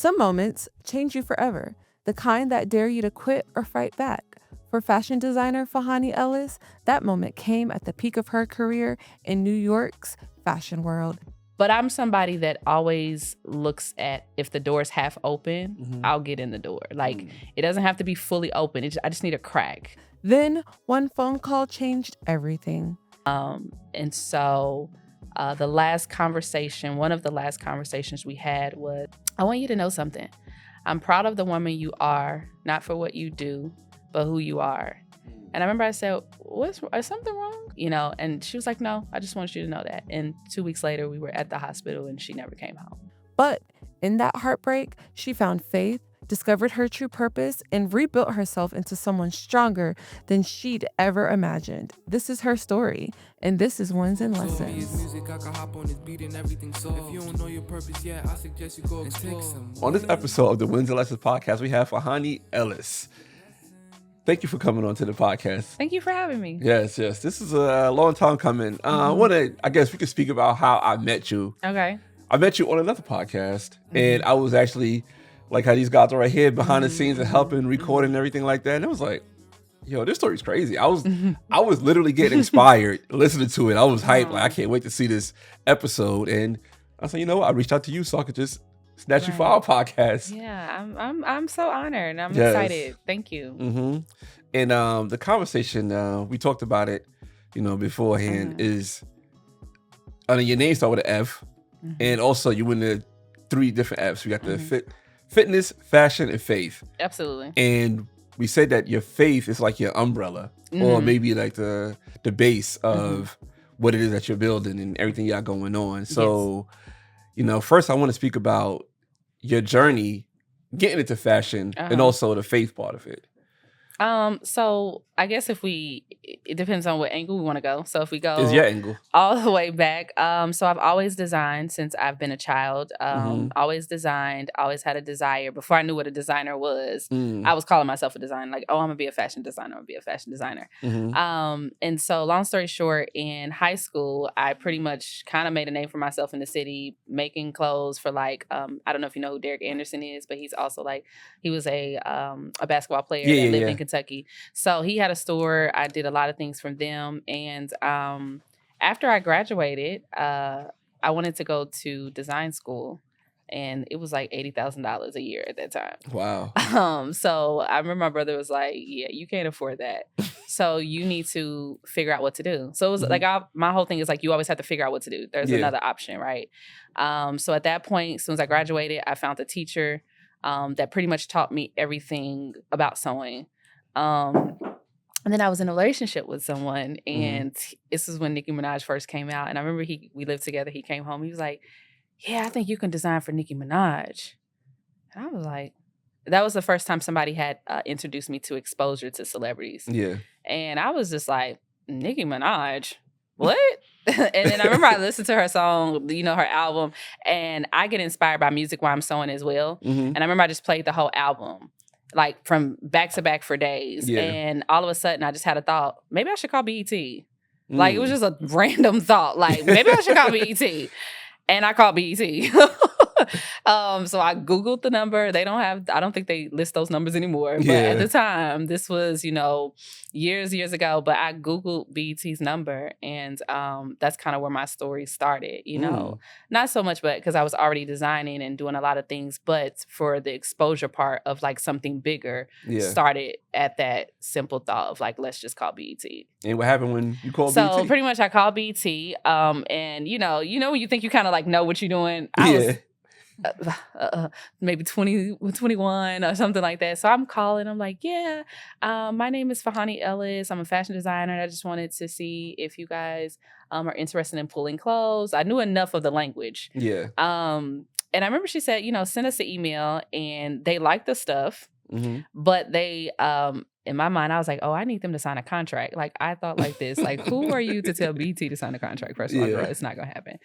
Some moments change you forever, the kind that dare you to quit or fight back. For fashion designer Fhonia Ellis, that moment came at the peak of her career in New York's fashion world. But I'm somebody that always looks at if the door's half open, I'll get in the door. Like, it doesn't have to be fully open. I just need a crack. Then one phone call changed everything. And so one of the last conversations we had was, I want you to know something. I'm proud of the woman you are, not for what you do, but who you are. And I remember I said, is something wrong? And she was like, no, I just want you to know that. And 2 weeks later, we were at the hospital and she never came home. But in that heartbreak, she found faith, discovered her true purpose, and rebuilt herself into someone stronger than she'd ever imagined. This is her story, and this is Wins and Lessons. On this episode of the Wins and Lessons podcast, we have Fhonia Ellis. Thank you for coming on to the podcast. Thank you for having me. Yes. This is a long time coming. I guess we could speak about how I met you. Okay. I met you on another podcast, and I was actually like how these guys are right here behind the scenes and helping, recording and everything like that. And it was like, yo, this story's crazy. I was literally getting inspired listening to it. I was hyped. Like, I can't wait to see this episode. And I said, you know what? I reached out to you so I could just snatch you for our podcast. Yeah, I'm so honored. I'm excited. Thank you. And the conversation, we talked about it, beforehand, is, your name started with an F, and also you went to 3 different Fs. We got the fitness, fashion, and faith. Absolutely. And we said that your faith is like your umbrella, or maybe like the base of what it is that you're building and everything you got going on. So, first I want to speak about your journey getting into fashion and also the faith part of it. So I guess it depends on what angle we want to go. So if we go Is your angle all the way back, so I've always designed since I've been a child. Always designed, always had a desire. Before I knew what a designer was, I was calling myself a designer. Like, oh, I'm gonna be a fashion designer. And so long story short, in high school, I pretty much kind of made a name for myself in the city, making clothes for like, I don't know if you know who Derek Anderson is, but he's also he was a basketball player that lived in Kentucky. So he had a store. I did a lot of things from them. And after I graduated, I wanted to go to design school. And it was like $80,000 a year at that time. Wow. So I remember my brother was like, yeah, you can't afford that. So you need to figure out what to do. So it was like, my whole thing is like, you always have to figure out what to do. There's another option, right? So at that point, as soon as I graduated, I found a teacher that pretty much taught me everything about sewing. And then I was in a relationship with someone, and this is when Nicki Minaj first came out. And I remember we lived together. He came home. He was like, yeah, I think you can design for Nicki Minaj. And I was like, that was the first time somebody had introduced me to exposure to celebrities. Yeah. And I was just like, Nicki Minaj? What? And then I remember I listened to her song, her album, and I get inspired by music while I'm sewing as well. And I remember I just played the whole album, like from back to back for days. Yeah. And all of a sudden I just had a thought, maybe I should call BET. Like, it was just a random thought, like, maybe I should call BET. And I called BET. So I Googled the number. I don't think they list those numbers anymore. But at the time, this was, years ago. But I Googled BET's number, and that's kind of where my story started, Not so much, but because I was already designing and doing a lot of things, but for the exposure part of like something bigger started at that simple thought of like, let's just call BET. And what happened when you called BET? BET? So pretty much I called BET. And when you think you kind of like know what you're doing, I was maybe 20, 21 or something like that. So I'm calling. I'm like, yeah, my name is Fhonia Ellis. I'm a fashion designer. I just wanted to see if you guys are interested in pulling clothes. I knew enough of the language. Yeah. And I remember she said, send us an email, and they liked the stuff, but they in my mind, I was like, oh, I need them to sign a contract. Like, I thought like this, like, who are you to tell BT to sign a contract? First of all, girl, it's not going to happen.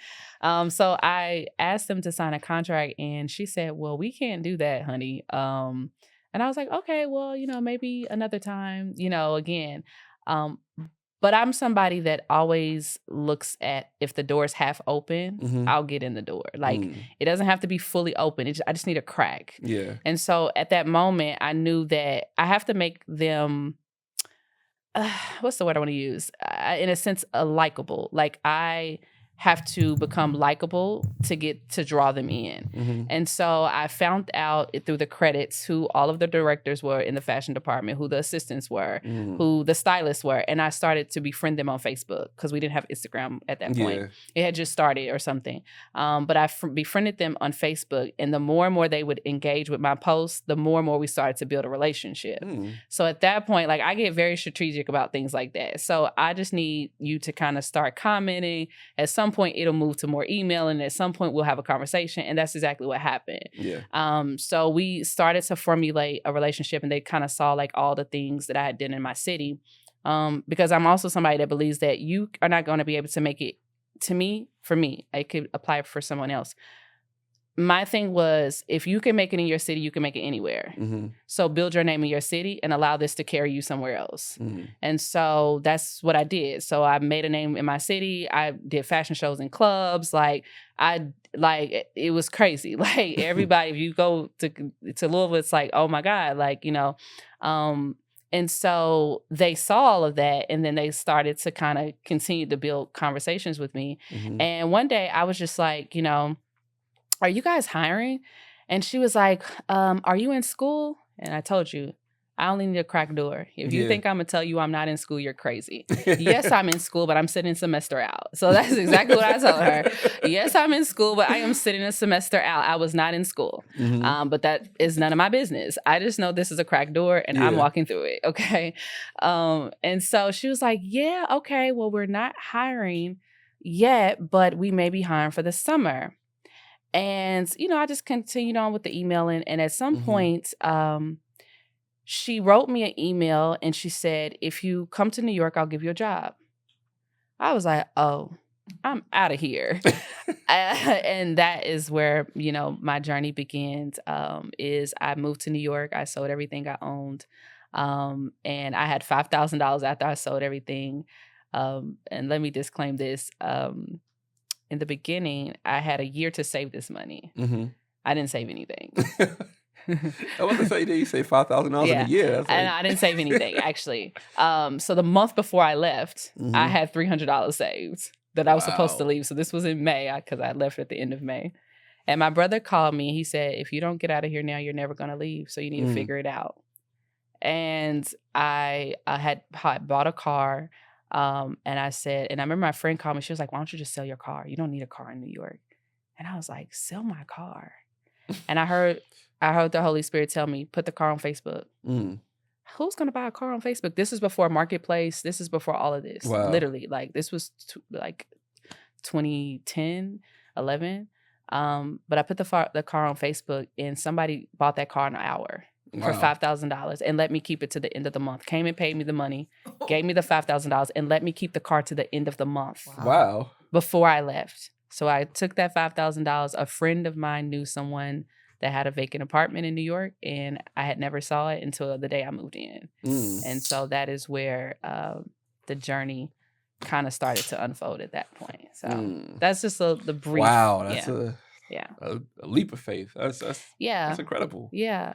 So I asked them to sign a contract, and she said, well, we can't do that, honey. And I was like, okay, well, maybe another time, again. But I'm somebody that always looks at if the door's half open, I'll get in the door. Like it doesn't have to be fully open. I just need a crack. Yeah. And so at that moment, I knew that I have to make them, what's the word I want to use? In a sense, likable. Like I have to become likable to draw them in. And so I found out through the credits who all of the directors were in the fashion department, who the assistants were, who the stylists were. And I started to befriend them on Facebook because we didn't have Instagram at that point. Yeah. It had just started or something. But I befriended them on Facebook. And the more and more they would engage with my posts, the more and more we started to build a relationship. So at that point, like I get very strategic about things like that. So I just need you to kind of start commenting. At some point it'll move to more email, and at some point we'll have a conversation, and that's exactly what happened. So we started to formulate a relationship, and they kind of saw like all the things that I had done in my city, because I'm also somebody that believes that you are not going to be able to make it for me. I could apply for someone else. My thing was, if you can make it in your city, you can make it anywhere. So build your name in your city and allow this to carry you somewhere else. And so that's what I did. So I made a name in my city. I did fashion shows in clubs. It was crazy. Like everybody, if you go to Louisville, it's like, oh my God, like, you know. And so they saw all of that, and then they started to kind of continue to build conversations with me. And one day I was just like, you know, are you guys hiring? And she was like, are you in school? And I told you, I only need a crack door. If you think I'm going to tell you I'm not in school, you're crazy. Yes, I'm in school, but I'm sitting semester out. So that's exactly what I told her. Yes, I'm in school, but I am sitting a semester out. I was not in school. But that is none of my business. I just know this is a crack door and I'm walking through it. Okay. And so she was like, yeah, okay, well, we're not hiring yet, but we may be hiring for the summer. And, you know, I just continued on with the emailing. And at some point, she wrote me an email and she said, if you come to New York, I'll give you a job. I was like, oh, I'm out of here. And that is where, you know, my journey begins, is I moved to New York. I sold everything I owned. And I had $5,000 after I sold everything. And let me disclaim this. In the beginning, I had a year to save this money. I didn't save anything. I want to say, did you save $5,000 in a year? That's and I didn't save anything, actually. So the month before I left, I had $300 saved that I was supposed to leave. So this was in May, because I left at the end of May. And my brother called me. He said, if you don't get out of here now, you're never going to leave. So you need to figure it out. And I had bought a car. And I said, and I remember my friend called me. She was like, why don't you just sell your car? You don't need a car in New York. And I was like, sell my car. And I heard the Holy Spirit tell me, put the car on Facebook. Who's going to buy a car on Facebook? This is before Marketplace. This is before all of this. Wow. Literally, like this was like 2010, 11. But I put the car on Facebook, and somebody bought that car in an hour. For $5,000 and let me keep it to the end of the month. Came and paid me the money, gave me the $5,000 and let me keep the car to the end of the month. Wow. Before I left. So I took that $5,000. A friend of mine knew someone that had a vacant apartment in New York, and I had never saw it until the day I moved in. And so that is where the journey kind of started to unfold at that point. So that's just the brief. Wow, that's a leap of faith. That's incredible. Yeah.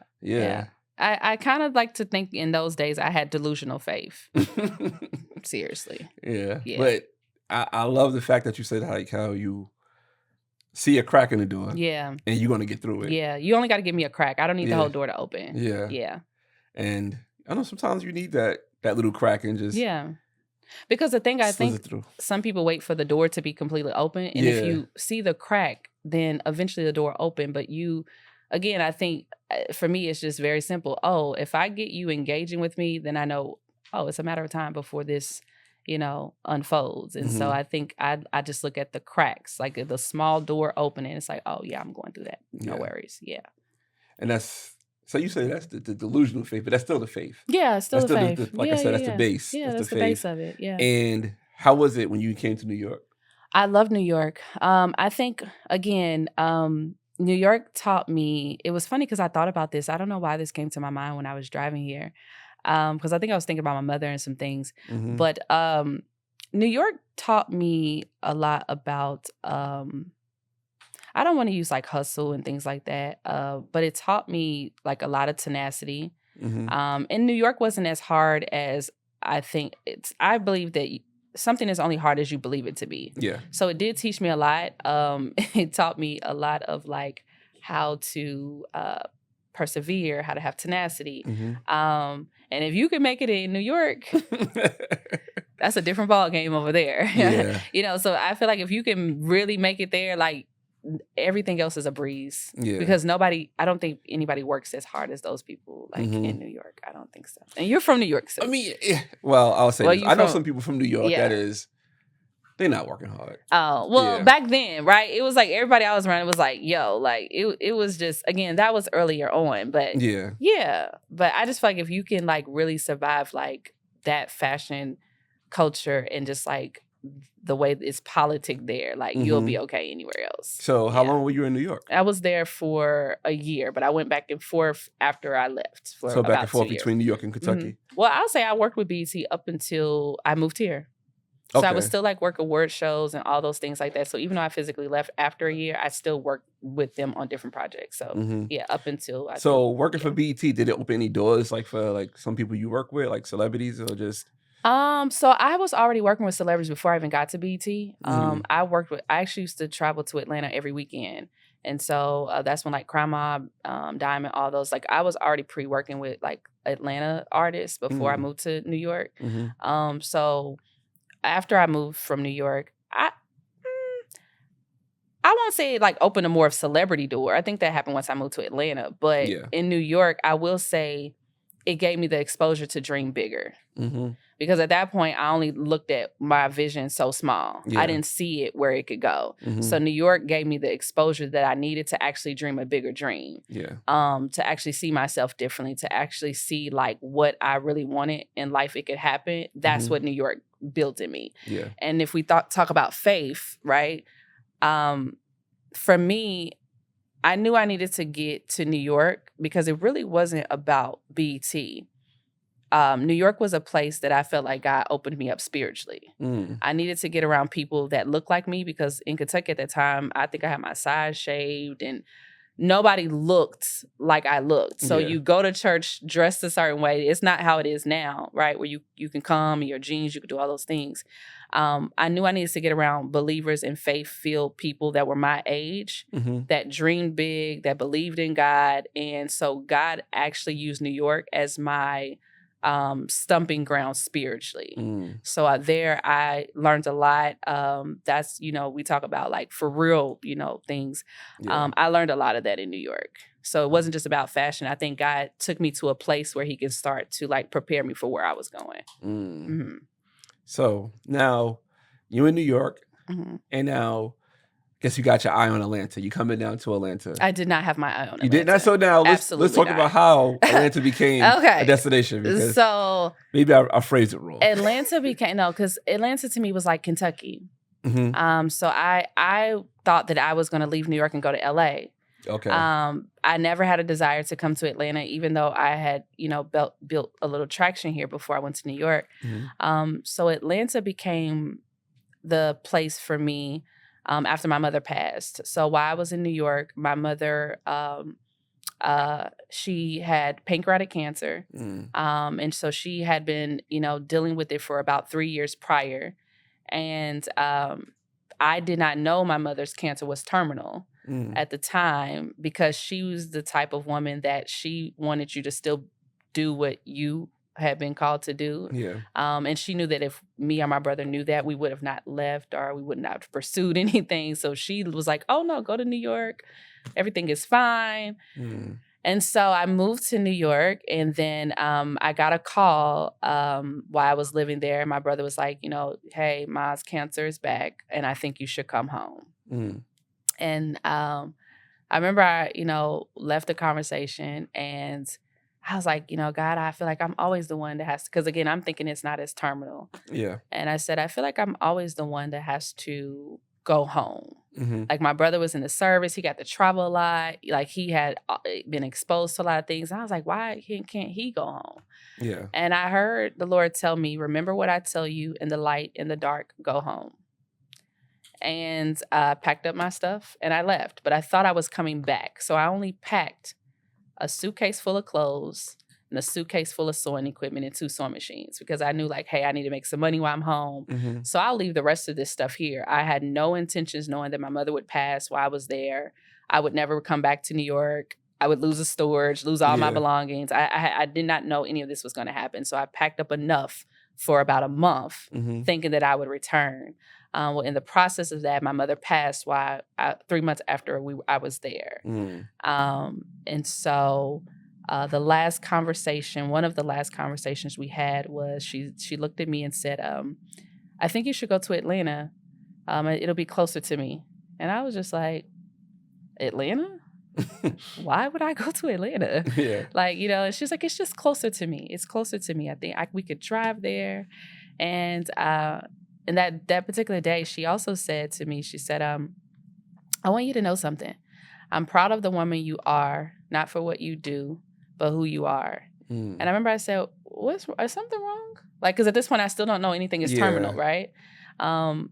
I kind of like to think in those days I had delusional faith. Seriously. Yeah. But I love the fact that you said how you see a crack in the door. Yeah. And you're going to get through it. Yeah. You only got to give me a crack. I don't need the whole door to open. Yeah. Yeah. And I know sometimes you need that little crack and just because the thing I think some people wait for the door to be completely open, and if you see the crack, then eventually the door open. But again, I think for me it's just very simple. Oh, if I get you engaging with me, then I know, oh, it's a matter of time before this, you know, unfolds. And so I think I just look at the cracks, like the small door opening. It's like, oh yeah, I'm going through that. No worries. Yeah. And that's. So you say that's the delusional faith, but that's still the faith. Yeah, it's still the faith. Like I said, that's the base. Yeah, that's the base of it. Yeah. And how was it when you came to New York? I love New York. I think, again, New York taught me, it was funny because I thought about this. I don't know why this came to my mind when I was driving here. Because I think I was thinking about my mother and some things. Mhm. But New York taught me a lot about, I don't want to use like hustle and things like that, but it taught me like a lot of tenacity. Mhm. And New York wasn't as hard as I think I believe that something is only hard as you believe it to be. Yeah. So it did teach me a lot. It taught me a lot of like how to persevere, how to have tenacity. Mhm. And if you can make it in New York, that's a different ball game over there. Yeah. So I feel like if you can really make it there, like everything else is a breeze. Yeah. Because I don't think anybody works as hard as those people like in New York. I don't think so. And you're from New York, so. I mean, well, I'll say this. I know some people from New York they're not working hard. Oh, well, back then, right? It was like everybody I was around, it was like, yo, like it was just, again, that was earlier on. But yeah. But I just feel like if you can like really survive like that fashion culture and just like the way it's politic there, like you'll be okay anywhere else. So how long were you in New York? I was there for a year, but I went back and forth after I left. So back and forth between New York and Kentucky? Well, I'll say I worked with BET up until I moved here. So I was still like work award shows and all those things like that. So even though I physically left after a year, I still worked with them on different projects. So yeah, up until I working for BET, did it open any doors like for like some people you work with, like celebrities or just? So I was already working with celebrities before I even got to BET. I actually used to travel to Atlanta every weekend. And so that's when like Crime Mob, Diamond, all those, like I was already pre-working with like Atlanta artists before I moved to New York. So after I moved from New York, I won't say it like opened a more of celebrity door. I think that happened once I moved to Atlanta. But in New York, I will say it gave me the exposure to dream bigger. Because at that point, I only looked at my vision so small. I didn't see it where it could go. So New York gave me the exposure that I needed to actually dream a bigger dream. To actually see myself differently, to actually see like what I really wanted in life, it could happen. That's what New York built in me. And if we talk about faith, right? For me, I knew I needed to get to New York because it really wasn't about BET. New York was a place that I felt like God opened me up spiritually. I needed to get around people that looked like me because in Kentucky at that time, I think I had my sides shaved and nobody looked like I looked. So you go to church dressed a certain way. It's not how it is now, right? Where you can come in your jeans, you can do all those things. I knew I needed to get around believers and faith-filled people that were my age, that dreamed big, that believed in God. And so God actually used New York as my stumping ground spiritually. So there I learned a lot. That's, we talk about like for real, things. I learned a lot of that in New York. So it wasn't just about fashion. I think God took me to a place where he can start to like prepare me for where I was going. So now you in New York and now guess you got your eye on Atlanta. You coming down to Atlanta. I did not have my eye on Atlanta. You did not? So now let's talk about how Atlanta became a destination. Because so maybe I phrased it wrong. Atlanta became, because Atlanta to me was like Kentucky. So I thought that I was going to leave New York and go to LA. I never had a desire to come to Atlanta, even though I had, built a little traction here before I went to New York. So Atlanta became the place for me after my mother passed. So while I was in New York, my mother, she had pancreatic cancer. And so she had been, dealing with it for about 3 years prior. And I did not know my mother's cancer was terminal at the time because she was the type of woman that she wanted you to still do what you had been called to do. And she knew that if me or my brother knew that, we would have not left or we would not have pursued anything. So she was like, oh no, go to New York. Everything is fine. And so I moved to New York, and then I got a call while I was living there. My brother was like, hey, Ma's cancer is back, and I think you should come home. And I remember I, left the conversation, and I was like, God, I feel like I'm always the one that has to, because again, I'm thinking it's not as terminal. And I said, I feel like I'm always the one that has to go home. Mm-hmm. Like my brother was in the service. He got to travel a lot. Like he had been exposed to a lot of things. And I was like, why can't he go home? Yeah. And I heard the Lord tell me, remember what I tell you, in the light, in the dark, go home. And I packed up my stuff and I left. But I thought I was coming back. So I only packed a suitcase full of clothes and a suitcase full of sewing equipment and 2 sewing machines, because I knew like, hey, I need to make some money while I'm home. Mm-hmm. So I'll leave the rest of this stuff here. I had no intentions knowing that my mother would pass while I was there. I would never come back to New York. I would lose the storage, lose all my belongings. I did not know any of this was going to happen. So I packed up enough for about a month, Mm-hmm. thinking that I would return. Well, in the process of that, my mother passed 3 months after I was there. Mm. And so one of the last conversations we had was she looked at me and said, I think you should go to Atlanta. It'll be closer to me. And I was just like, Atlanta? Why would I go to Atlanta? Yeah. Like, and she's like, it's just closer to me. It's closer to me. I think we could drive there. And that particular day, she also said to me, she said, I want you to know something. I'm proud of the woman you are, not for what you do, but who you are. Mm. And I remember I said, is something wrong? Like, because at this point, I still don't know anything is terminal, right? And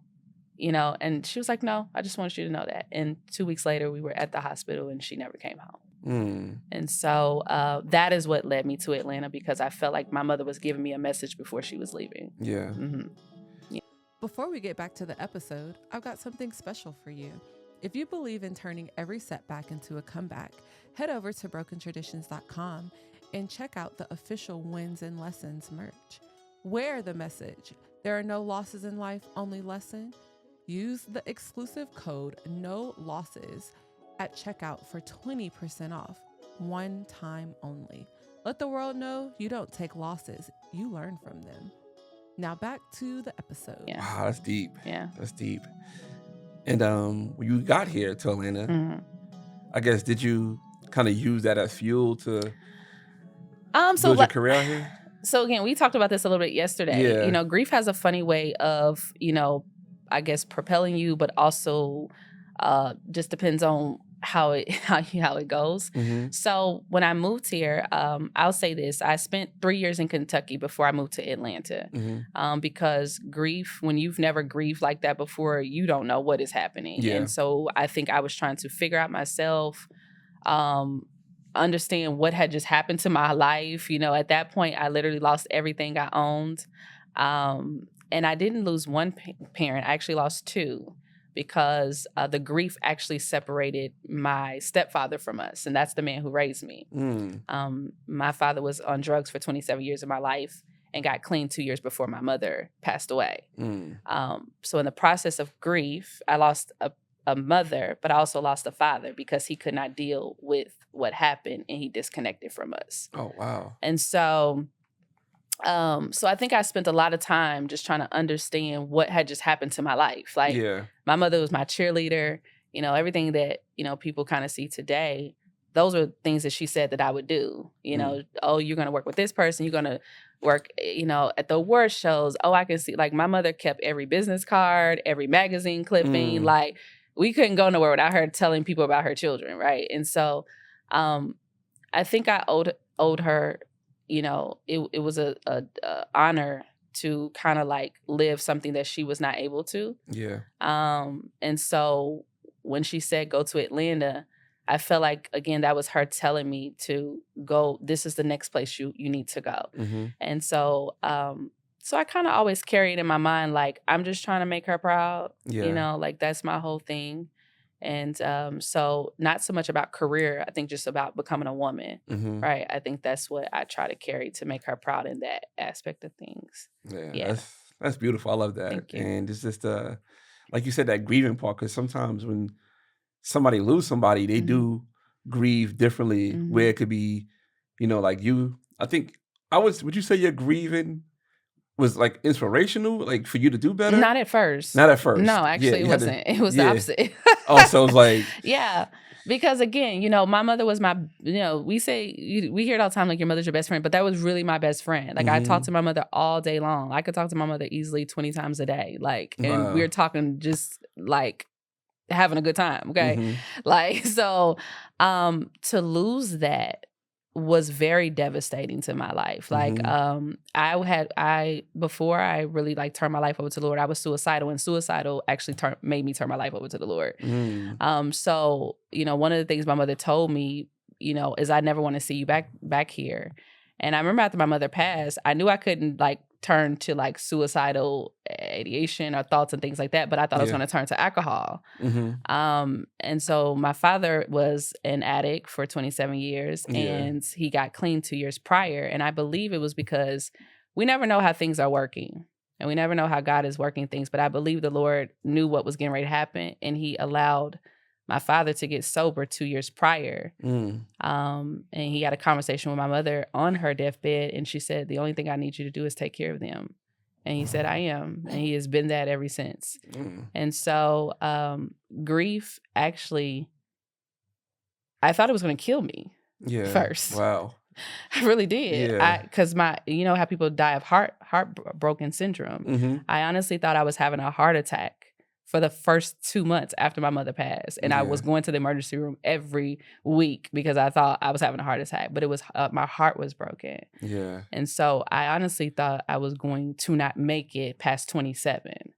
she was like, no, I just want you to know that. And 2 weeks later, we were at the hospital and she never came home. Mm. And so that is what led me to Atlanta, because I felt like my mother was giving me a message before she was leaving. Yeah. Mm-hmm. Before we get back to the episode, I've got something special for you. If you believe in turning every setback into a comeback, head over to brokentraditions.com and check out the official Wins and Lessons merch. Wear the message, there are no losses in life, only lesson. Use the exclusive code NO LOSSES at checkout for 20% off, one time only. Let the world know you don't take losses, you learn from them. Now back to the episode. Yeah. Wow, that's deep. Yeah. That's deep. And when you got here to Atlanta, Mm-hmm. I guess, did you kind of use that as fuel to so build your career out here? So again, we talked about this a little bit yesterday. Yeah. Grief has a funny way of, I guess propelling you, but also just depends on how it goes. Mm-hmm. So when I moved here, I'll say this: I spent 3 years in Kentucky before I moved to Atlanta. Mm-hmm. Because grief, when you've never grieved like that before, you don't know what is happening. Yeah. And so I think I was trying to figure out myself, understand what had just happened to my life. At that point, I literally lost everything I owned. And I didn't lose one parent. I actually lost 2. Because the grief actually separated my stepfather from us. And that's the man who raised me. Mm. My father was on drugs for 27 years of my life and got clean 2 years before my mother passed away. Mm. So in the process of grief, I lost a mother, but I also lost a father because he could not deal with what happened and he disconnected from us. Oh, wow. And so I think I spent a lot of time just trying to understand what had just happened to my life. Like, my mother was my cheerleader, everything that, people kind of see today. Those are things that she said that I would do, oh, you're going to work with this person. You're going to work, at the award shows. Oh, I can see, like, my mother kept every business card, every magazine clipping. Like, we couldn't go nowhere without her telling people about her children. Right. And so, I think I owed her, it was a honor to kind of like live something that she was not able to. Yeah. And so when she said go to Atlanta, I felt like, again, that was her telling me to go, this is the next place you need to go. Mm-hmm. And so I kind of always carry it in my mind, like, I'm just trying to make her proud. Yeah. Like, that's my whole thing. And so not so much about career, I think just about becoming a woman, Mm-hmm. right? I think that's what I try to carry to make her proud in that aspect of things. Yeah. That's beautiful. I love that. Thank you. And it's just, like you said, that grieving part, because sometimes when somebody lose somebody, they Mm-hmm. do grieve differently, Mm-hmm. where it could be, like you, I think, would you say you're grieving was like inspirational, like for you to do better? Not at first. Not at first. No, actually, it wasn't. It was the opposite. Oh, so it was like, yeah. Because again, my mother was my, we hear it all the time, like your mother's your best friend, but that was really my best friend. Like I talked to my mother all day long. I could talk to my mother easily 20 times a day. Like, and we were talking just like having a good time. Okay. Like, so, to lose that was very devastating to my life. Like, before I really like turned my life over to the Lord, I was suicidal, and suicidal actually made me turn my life over to the Lord. So, one of the things my mother told me, is I never want to see you back here. And I remember after my mother passed, I knew I couldn't like turn to like suicidal ideation or thoughts and things like that, but I thought I was going to turn to alcohol. And so my father was an addict for 27 years and he got clean 2 years prior. And I believe it was because we never know how things are working and we never know how God is working things. But I believe the Lord knew what was getting ready to happen, and he allowed my father to get sober 2 years prior. And he had a conversation with my mother on her deathbed, and she said, the only thing I need you to do is take care of them. And he said, I am. And he has been that ever since. And so grief actually, I thought it was going to kill me first. Wow. I really did. Because how people die of heartbroken syndrome. I honestly thought I was having a heart attack for the first 2 months after my mother passed. And I was going to the emergency room every week because I thought I was having a heart attack, but it was, my heart was broken. Yeah. And so I honestly thought I was going to not make it past 27.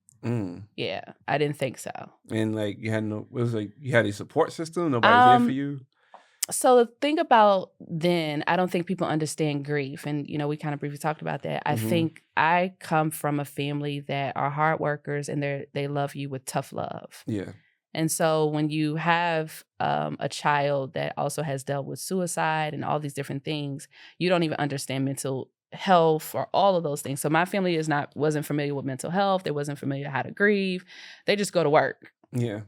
Yeah, I didn't think so. And like you had a support system? Nobody there for you? So the thing about then, I don't think people understand grief. And, we kind of briefly talked about that. I think I come from a family that are hard workers and they love you with tough love. Yeah. And so when you have a child that also has dealt with suicide and all these different things, you don't even understand mental health or all of those things. So my family wasn't familiar with mental health. They wasn't familiar how to grieve. They just go to work. Yeah.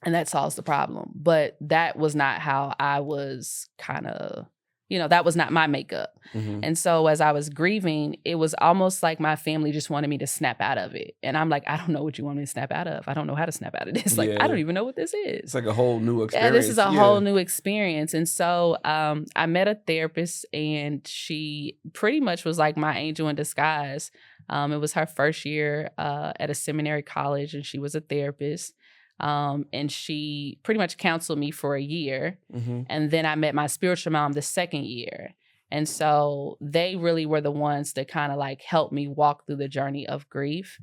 And that solves the problem. But that was not how I was kind of, that was not my makeup. And so as I was grieving, it was almost like my family just wanted me to snap out of it. And I'm like, I don't know what you want me to snap out of. I don't know how to snap out of this. Like, I don't even know what this is. It's like a whole new experience. Yeah, this is a whole new experience. And so I met a therapist, and she pretty much was like my angel in disguise. It was her first year at a seminary college, and she was a therapist. And she pretty much counseled me for a year. And then I met my spiritual mom the second year. And so they really were the ones that kind of like helped me walk through the journey of grief.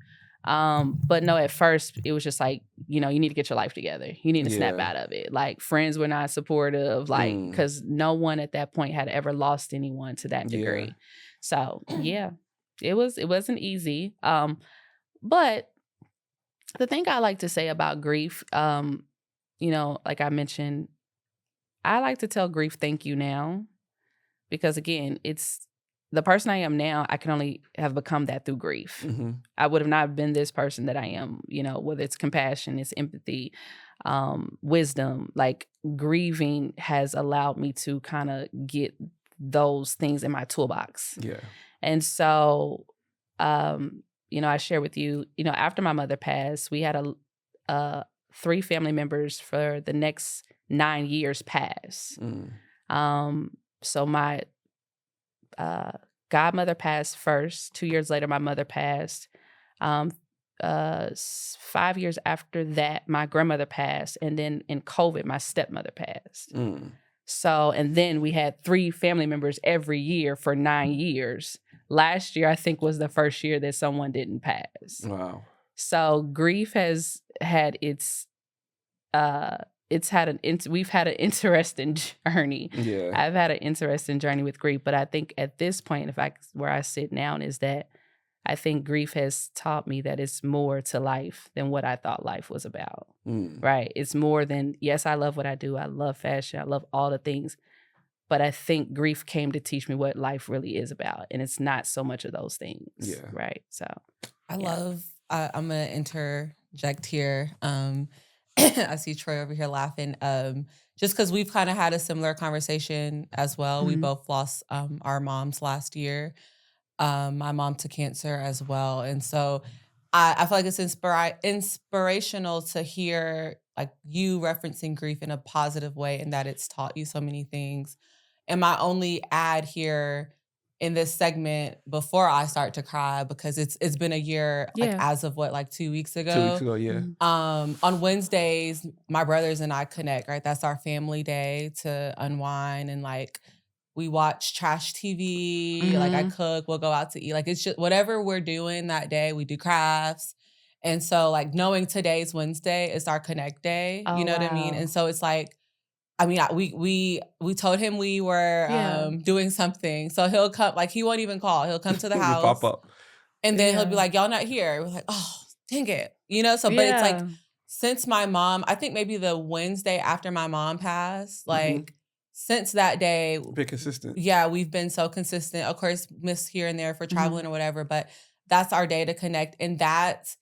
But no, at first it was just like, you need to get your life together. You need to snap out of it. Like friends were not supportive, like, because no one at that point had ever lost anyone to that degree. So it wasn't easy. But the thing I like to say about grief, like I mentioned, I like to tell grief thank you now, because again, it's the person I am now. I can only have become that through grief. I would have not been this person that I am, whether it's compassion, it's empathy, wisdom. Like grieving has allowed me to kind of get those things in my toolbox. Yeah. And so, I share with you, after my mother passed, we had 3 family members for the next 9 years pass. So my godmother passed first. 2 years later, my mother passed. 5 years after that, my grandmother passed. And then in COVID, my stepmother passed. So, and then we had 3 family members every year for 9 years. Last year, I think, was the first year that someone didn't pass. Wow. So grief has had we've had an interesting journey. Yeah. I've had an interesting journey with grief, but I think at this point, where I sit now, is that I think grief has taught me that it's more to life than what I thought life was about. Right? It's more than, yes, I love what I do. I love fashion. I love all the things. But I think grief came to teach me what life really is about. And it's not so much of those things. Yeah. Right. So I'm going to interject here. I see Troy over here laughing. Just because we've kind of had a similar conversation as well. We both lost our moms last year. My mom took cancer as well. And so I feel like it's inspirational to hear like you referencing grief in a positive way and that it's taught you so many things. And my only add here in this segment before I start to cry, because it's been a year, like as of like 2 weeks ago. 2 weeks ago, yeah. On Wednesdays, my brothers and I connect, right? That's our family day to unwind and like we watch trash TV, like I cook, we'll go out to eat. Like it's just whatever we're doing that day, we do crafts. And so like knowing today's Wednesday is our connect day, you know what I mean? And so it's like, I mean, we told him we were doing something. So he'll come, like he won't even call. He'll come to the house. Pop up. And then he'll be like, y'all not here. We're like, oh, dang it. You know, so, but it's like, since my mom, I think maybe the Wednesday after my mom passed, like, since that day, been consistent. Yeah, we've been so consistent. Of course, miss here and there for traveling or whatever, but that's our day to connect. And that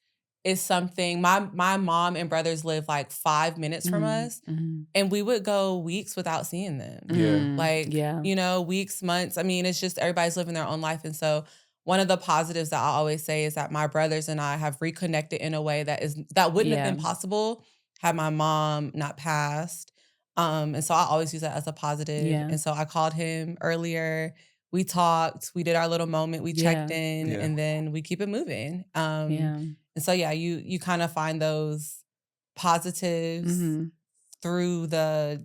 is something my mom and brothers live like 5 minutes from us, and we would go weeks without seeing them. You know, weeks, months. I mean, it's just everybody's living their own life. And so one of the positives that I always say is that my brothers and I have reconnected in a way that wouldn't have been possible had my mom not passed. And so I always use that as a positive. And so I called him earlier. We talked. We did our little moment. We checked in, and then we keep it moving. And so you kind of find those positives through the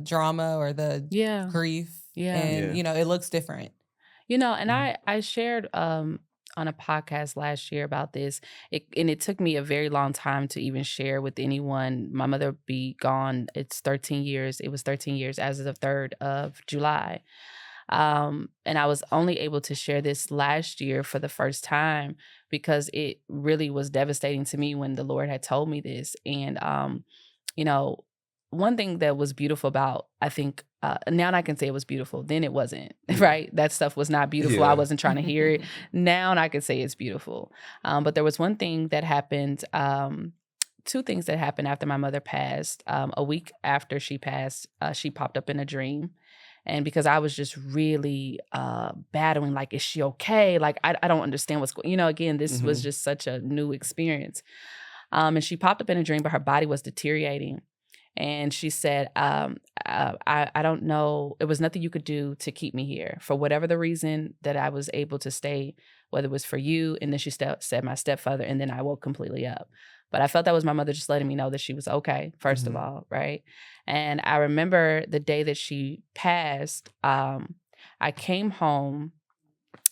drama or the grief. And you know, it looks different. You know, and I shared on a podcast last year about this. It took me a very long time to even share with anyone. My mother be gone. It's 13 years. It was 13 years as of the 3rd of July. And I was only able to share this last year for the first time because it really was devastating to me when the Lord had told me this. And, you know, one thing that was beautiful about, I think, now I can say it was beautiful. Then it wasn't, right? That stuff was not beautiful. I wasn't trying to hear it. Now I can say it's beautiful. But there was one thing that happened, 2 things that happened after my mother passed. A week after she passed, she popped up in a dream. And because I was just really battling, like, is she okay? Like, I don't understand what's going on. You know, again, this was just such a new experience. And she popped up in a dream, but her body was deteriorating. And she said, I don't know. It was nothing you could do to keep me here. For whatever the reason that I was able to stay, whether it was for you. And then she said my stepfather. And then I woke completely up. But I felt that was my mother just letting me know that she was okay, first of all, right? And I remember the day that she passed, I came home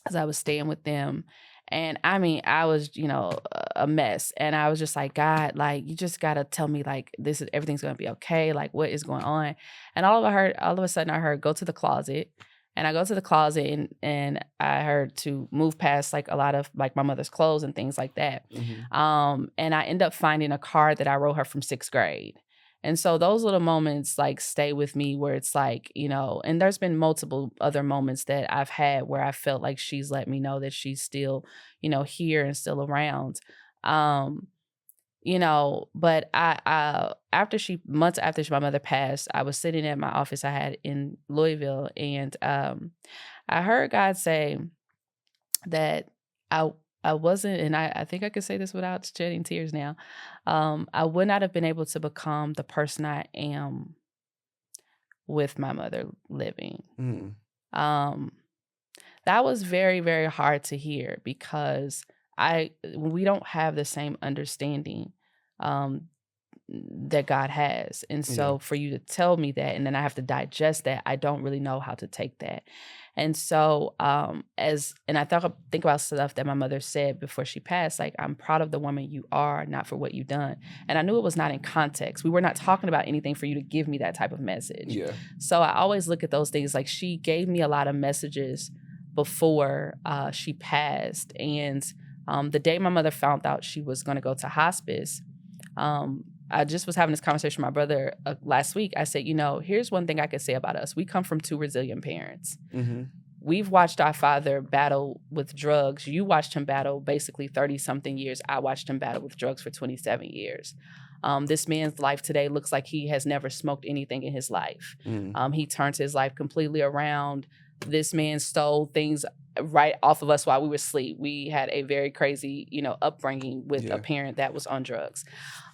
as I was staying with them. And I mean, I was, you know, a mess. And I was just like, God, like, you just got to tell me, like, everything's going to be okay. Like, what is going on? And all of a sudden I heard, go to the closet. And I go to the closet and I heard to move past like a lot of like my mother's clothes and things like that. And I end up finding a card that I wrote her from 6th grade. And so those little moments like stay with me where it's like, you know, and there's been multiple other moments that I've had where I felt like she's let me know that she's still, you know, here and still around. You know, but months after my mother passed, I was sitting at my office I had in Louisville, and I heard God say that I wasn't, and I think I could say this without shedding tears now. I would not have been able to become the person I am with my mother living. That was very, very hard to hear because we don't have the same understanding that God has. And so for you to tell me that, and then I have to digest that, I don't really know how to take that. And so and I think about stuff that my mother said before she passed, like, I'm proud of the woman you are, not for what you've done. And I knew it was not in context. We were not talking about anything for you to give me that type of message. So I always look at those things, like, she gave me a lot of messages before she passed. And the day my mother found out she was going to go to hospice, I just was having this conversation with my brother last week. I said, you know, here's one thing I could say about us. We come from 2 resilient parents. We've watched our father battle with drugs. You watched him battle basically 30-something years. I watched him battle with drugs for 27 years. This man's life today looks like he has never smoked anything in his life. He turned his life completely around. This man stole things right off of us while we were asleep. We had a very crazy, upbringing with a parent that was on drugs.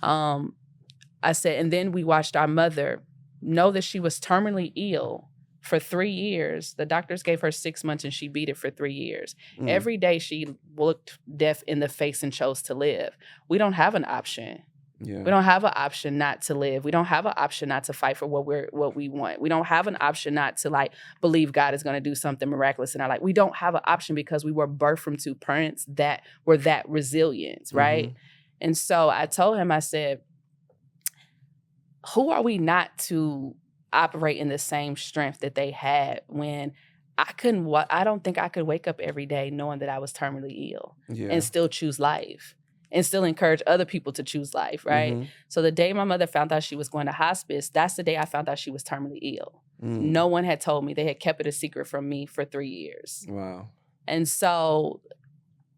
I said, and then we watched our mother know that she was terminally ill for 3 years. The doctors gave her 6 months and she beat it for 3 years. Every day she looked death in the face and chose to live. We don't have an option. Yeah. We don't have an option not to live. We don't have an option not to fight for what we want. We don't have an option not to believe God is going to do something miraculous in our life. We don't have an option because we were birthed from 2 parents that were that resilient, right? And so I told him, I said, who are we not to operate in the same strength that they had when I don't think I could wake up every day knowing that I was terminally ill and still choose life and still encourage other people to choose life, right? So the day my mother found out she was going to hospice, that's the day I found out she was terminally ill. No one had told me. They had kept it a secret from me for 3 years. Wow. And so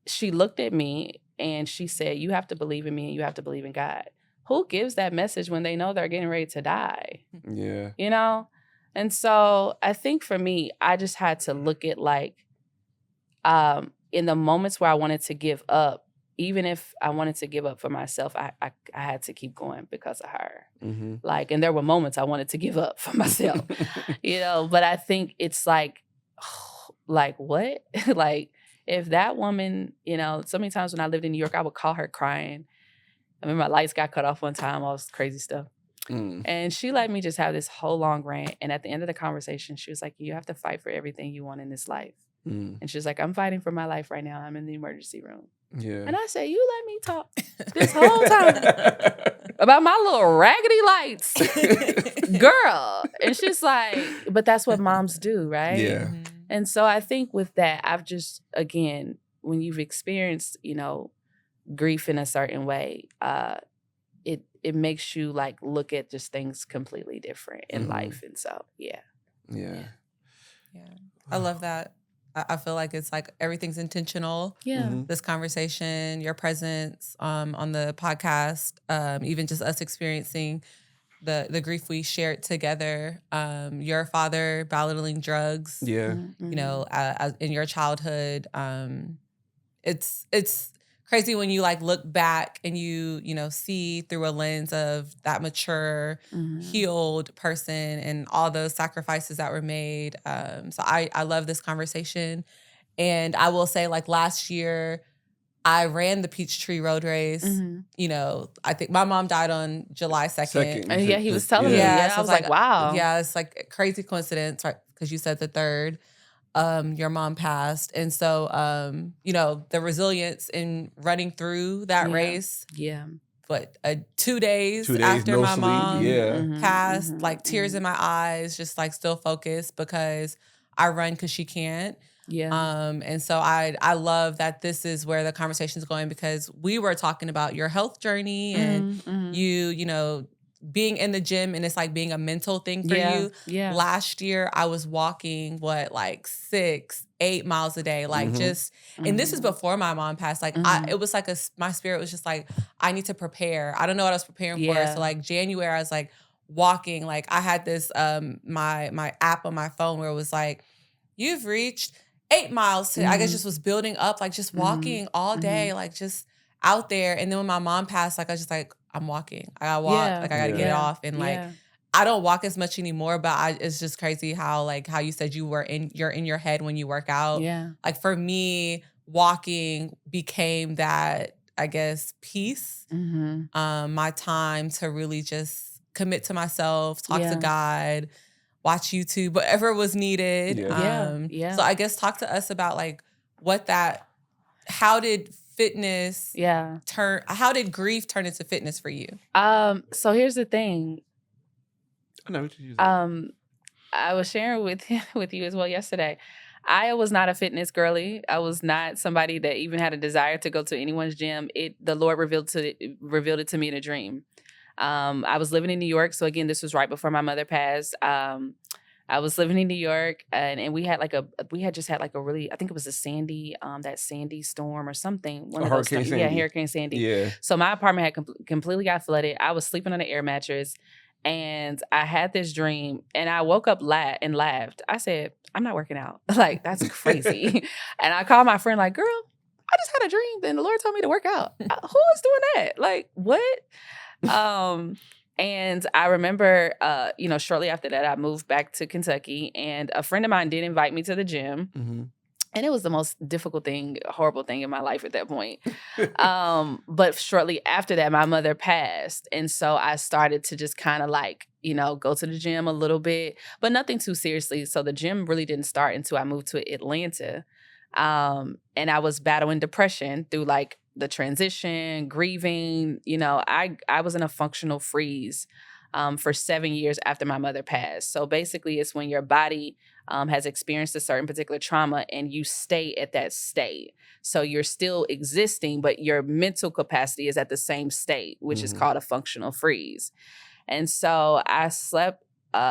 she looked at me and she said, you have to believe in me and you have to believe in God. Who gives that message when they know they're getting ready to die? Yeah. And so I think for me, I just had to look at in the moments where I wanted to give up, even if I wanted to give up for myself, I had to keep going because of her. And there were moments I wanted to give up for myself, but I think it's what? If that woman, so many times when I lived in New York, I would call her crying. I remember my lights got cut off one time, all this crazy stuff. And she let me just have this whole long rant. And at the end of the conversation, she was like, you have to fight for everything you want in this life. And she was like, I'm fighting for my life right now. I'm in the emergency room. Yeah. And I said, you let me talk this whole time about my little raggedy lights. Girl. And she's like, but that's what moms do, right? Yeah. And so I think with that, I've just, again, when you've experienced, grief in a certain way, it makes you look at just things completely different in life. And so, yeah. I love that. I feel like it's everything's intentional. Yeah. This conversation, your presence on the podcast, even just us experiencing the grief we shared together, your father battling drugs. Yeah. In your childhood, it's crazy when you look back and you see through a lens of that mature, healed person and all those sacrifices that were made. So I love this conversation. And I will say last year, I ran the Peachtree Road Race. I think my mom died on July 2nd. And he was telling me. Yeah, so I was like, wow. Yeah, it's a crazy coincidence, right? Because you said the 3rd. Your mom passed. And so, the resilience in running through that race. Yeah. But 2 days after no my sleep. mom passed, tears in my eyes, just still focused because I run because she can't. Yeah. And so I love that this is where the conversation is going because we were talking about your health journey and you being in the gym and it's being a mental thing for you. Yeah. Last year I was walking 6-8 miles a day, and this is before my mom passed. It was my spirit was just I need to prepare. I don't know what I was preparing for. So January I was walking. I had this my app on my phone where it was you've reached 8 miles to, I guess just was building up, just walking all day, just out there. And then when my mom passed, I was just I'm walking. I gotta walk. I gotta get it off. And I don't walk as much anymore, but it's just crazy how how you said you're in your head when you work out. Yeah. For me, walking became that, I guess, peace. My time to really just commit to myself, talk to God, watch YouTube, whatever was needed. So I guess talk to us about how did fitness how did grief turn into fitness for you? So here's the thing. I know what you're saying. I was sharing with you as well yesterday. I was not a fitness girly. I was not somebody that even had a desire to go to anyone's gym. The Lord revealed it to me in a dream. I was living in New York. So again, this was right before my mother passed. I was living in New York and we had just had a really, I think it was a Sandy, that Sandy storm or something. Hurricane Sandy. Yeah, Hurricane Sandy. Yeah. So my apartment had completely got flooded. I was sleeping on an air mattress And I had this dream and I woke up and laughed. I said, I'm not working out. Like, that's crazy. And I called my friend like, girl, I just had a dream. Then the Lord told me to work out. Who is doing that? Like, what? And I remember, shortly after that, I moved back to Kentucky and a friend of mine did invite me to the gym. Mm-hmm. And it was the most difficult thing, horrible thing in my life at that point. But shortly after that, my mother passed. And so I started to just kind of like, go to the gym a little bit, but nothing too seriously. So the gym really didn't start until I moved to Atlanta. And I was battling depression through like the transition, grieving. I was in a functional freeze for 7 years after my mother passed. So basically it's when your body has experienced a certain particular trauma and you stay at that state. So you're still existing, but your mental capacity is at the same state, which is called a functional freeze. And so I slept,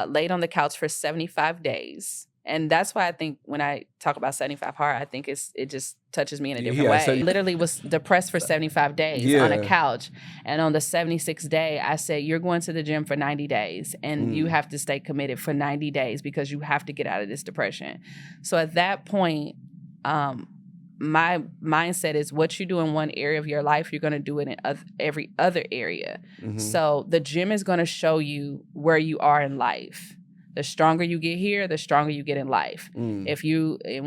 laid on the couch for 75 days. And that's why I think when I talk about 75 hard, I think it just touches me in a different way. So literally was depressed for 75 days on a couch. And on the 76th day, I said, you're going to the gym for 90 days and you have to stay committed for 90 days because you have to get out of this depression. So at that point, my mindset is what you do in one area of your life, you're going to do it in every other area. So the gym is going to show you where you are in life. The stronger you get here, the stronger you get in life. And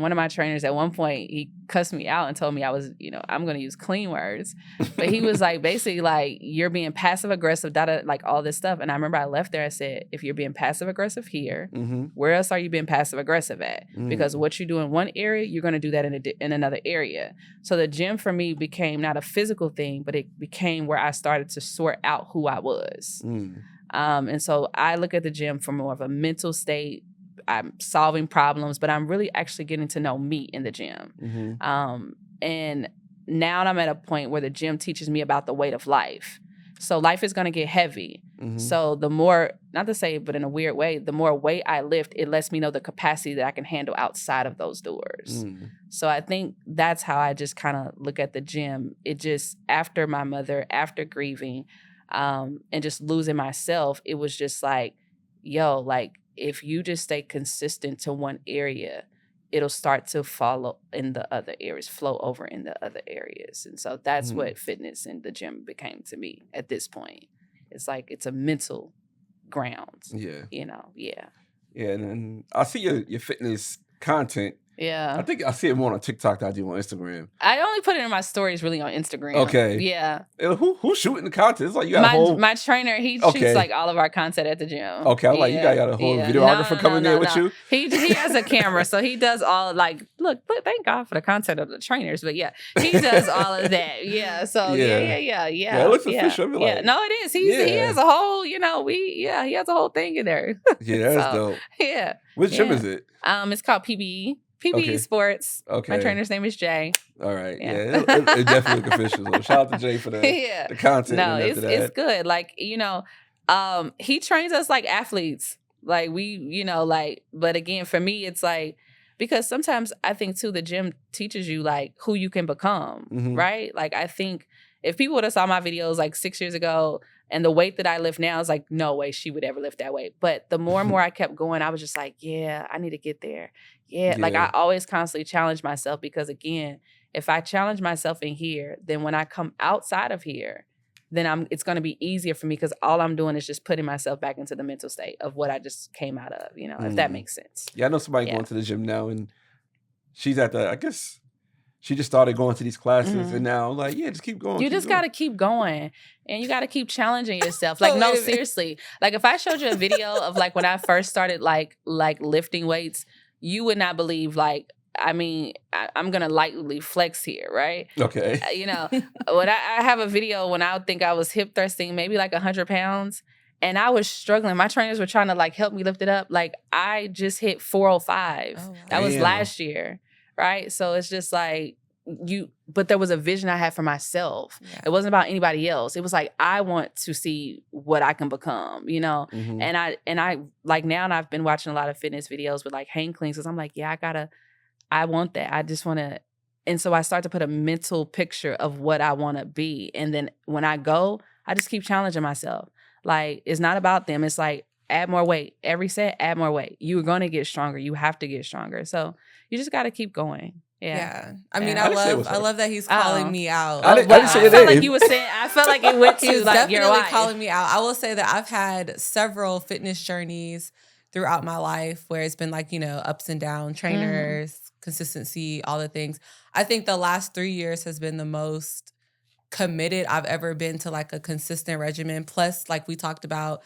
one of my trainers at one point, he cussed me out and told me I was, I'm going to use clean words. But he was like, basically like, you're being passive aggressive, like all this stuff. And I remember I left there, I said, if you're being passive aggressive here, where else are you being passive aggressive at? Because what you do in one area, you're going to do that in another area. So the gym for me became not a physical thing, but it became where I started to sort out who I was. And so I look at the gym for more of a mental state. I'm solving problems, but I'm really actually getting to know me in the gym. And now I'm at a point where the gym teaches me about the weight of life. So life is going to get heavy. So the more, not to say, but in a weird way, the more weight I lift, it lets me know the capacity that I can handle outside of those doors. So I think that's how I just kind of look at the gym. It just, after my mother, after grieving, and just losing myself, it was just like, like if you just stay consistent to one area, it'll start to follow in the other areas, flow over in the other areas. And so that's what fitness in the gym became to me at this point. It's like, it's a mental ground. Yeah. Yeah, and I see your fitness content. Yeah. I think I see it more on TikTok than I do on Instagram. I only put it in my stories really on Instagram. Okay. Yeah. Who's shooting the content? It's like you got my trainer, he shoots like all of our content at the gym. Okay, I'm like, you got a whole videographer coming in with you? He has a camera, so he does all look, thank God for the content of the trainers, but yeah, he does all of that. Yeah. So yeah. Yeah, it looks official. No, it is. He has a whole, he has a whole thing in there. Yeah, that's dope. Yeah. Which gym is it? It's called PBE. PBE Sports. Okay. My trainer's name is Jay. All right. Yeah. It definitely look official. So shout out to Jay for the content. No, it's good. Like, he trains us like athletes. Like but again, for me, it's like, because sometimes I think too, the gym teaches you like who you can become, right? Like, I think if people would have saw my videos like 6 years ago and the weight that I lift now, is like, no way she would ever lift that weight. But the more and more I kept going, I was just like, yeah, I need to get there. Yeah. Like, I always constantly challenge myself, because again, if I challenge myself in here, then when I come outside of here, then it's going to be easier for me, because all I'm doing is just putting myself back into the mental state of what I just came out of, if that makes sense. Yeah, I know somebody going to the gym now, and she's at I guess she just started going to these classes, and now like, just keep going. You just got to keep going, and you got to keep challenging yourself. Like, no, seriously. Like, if I showed you a video of like when I first started like lifting weights, you would not believe, like, I mean, I'm going to lightly flex here, right? Okay. When I have a video when I think I was hip thrusting maybe like 100 pounds, and I was struggling. My trainers were trying to like help me lift it up. Like, I just hit 405. Oh, wow. That was last year, right? So it's just like, but there was a vision I had for myself. Yeah. It wasn't about anybody else. It was like, I want to see what I can become, And I like, now, and I've been watching a lot of fitness videos with like hang cleans, because I'm like, I want that. I just want to. And so I start to put a mental picture of what I want to be. And then when I go, I just keep challenging myself. Like, it's not about them. It's like, add more weight. Every set, add more weight. You're going to get stronger. You have to get stronger. So you just got to keep going. Yeah. I mean, Yeah. I love that he's calling me out. I didn't say I your felt name. like you were saying. I felt like it went He to was like your definitely wife. calling me out. I will say that I've had several fitness journeys throughout my life where it's been like, ups and downs, trainers, consistency, all the things. I think the last 3 years has been the most committed I've ever been to like a consistent regimen. Plus, like we talked about,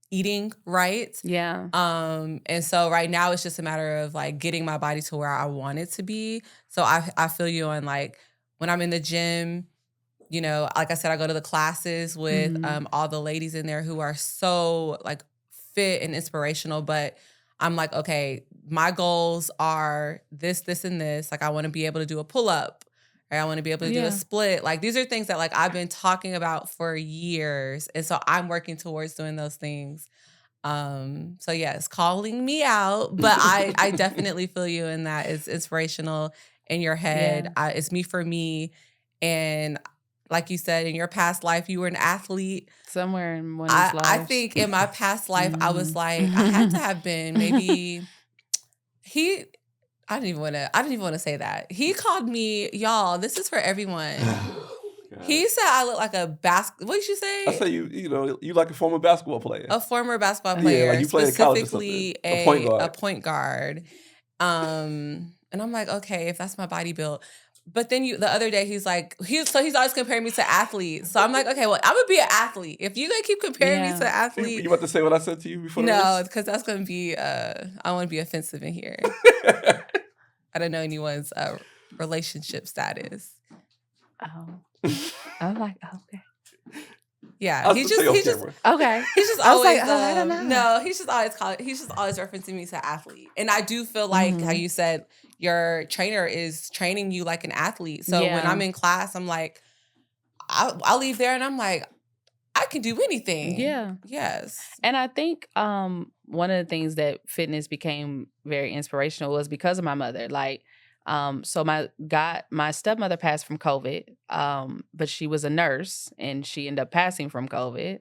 eating right. Yeah. And so right now it's just a matter of like getting my body to where I want it to be. So I feel you on like when I'm in the gym, like I said, I go to the classes with all the ladies in there who are so like fit and inspirational, but I'm like, okay, my goals are this, and this. Like I want to be able to do a pull-up. Or I want to be able to do a split. Like these are things that like I've been talking about for years. And so I'm working towards doing those things. So yeah, it's calling me out, but I definitely feel you in that. It's inspirational in your head. Yeah. It's me for me. And like you said, in your past life, you were an athlete. Somewhere in one of his lives. I think in my past life, I was like, I had to have been maybe I didn't even want to say that. He called me, y'all, this is for everyone. He said I look like a what did you say? I say you like a former basketball player. A former basketball player. Yeah, like you played in college or specifically something. a point guard. And I'm like, okay, if that's my body build. But then the other day he's like, he's always comparing me to athletes. So I'm like, okay, well, I'm gonna be an athlete. If you gonna keep comparing me to athletes, you about to say what I said to you before? No, because that's gonna be I want to be offensive in here. I don't know anyone's relationship status. Oh, I was like, okay. Yeah, he's just okay. He's just always I don't know. No, he's just always referencing me to athlete, and I do feel like how you said your trainer is training you like an athlete. So when I'm in class, I'm like, I'll leave there and I'm like, I can do anything. Yeah. Yes. And I think one of the things that fitness became very inspirational was because of my mother. Like, so my stepmother passed from COVID, but she was a nurse and she ended up passing from COVID.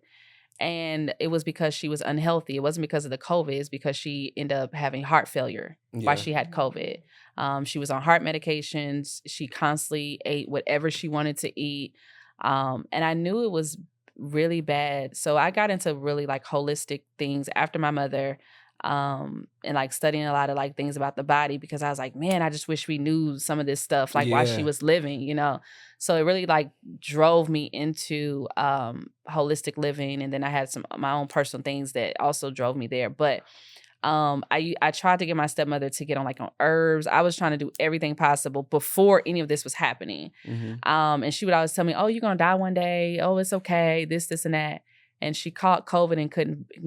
And it was because she was unhealthy. It wasn't because of the COVID. It's because she ended up having heart failure while she had COVID. She was on heart medications. She constantly ate whatever she wanted to eat. And I knew it was really bad. So I got into really like holistic things after my mother, and like studying a lot of like things about the body, because I was like, man, I just wish we knew some of this stuff, like while she was living, So it really like drove me into holistic living. And then I had my own personal things that also drove me there. But I tried to get my stepmother to get on herbs. I was trying to do everything possible before any of this was happening. And she would always tell me, oh, you're going to die one day. Oh, it's okay. This, and that. And she caught COVID and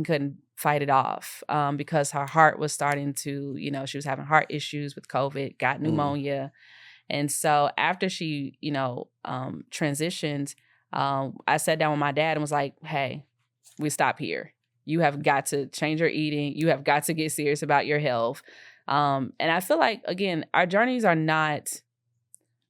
couldn't fight it off because her heart was starting to, she was having heart issues with COVID, got pneumonia. And so after she, transitioned, I sat down with my dad and was like, hey, we stop here. You have got to change your eating. You have got to get serious about your health. And I feel like, again, our journeys are not,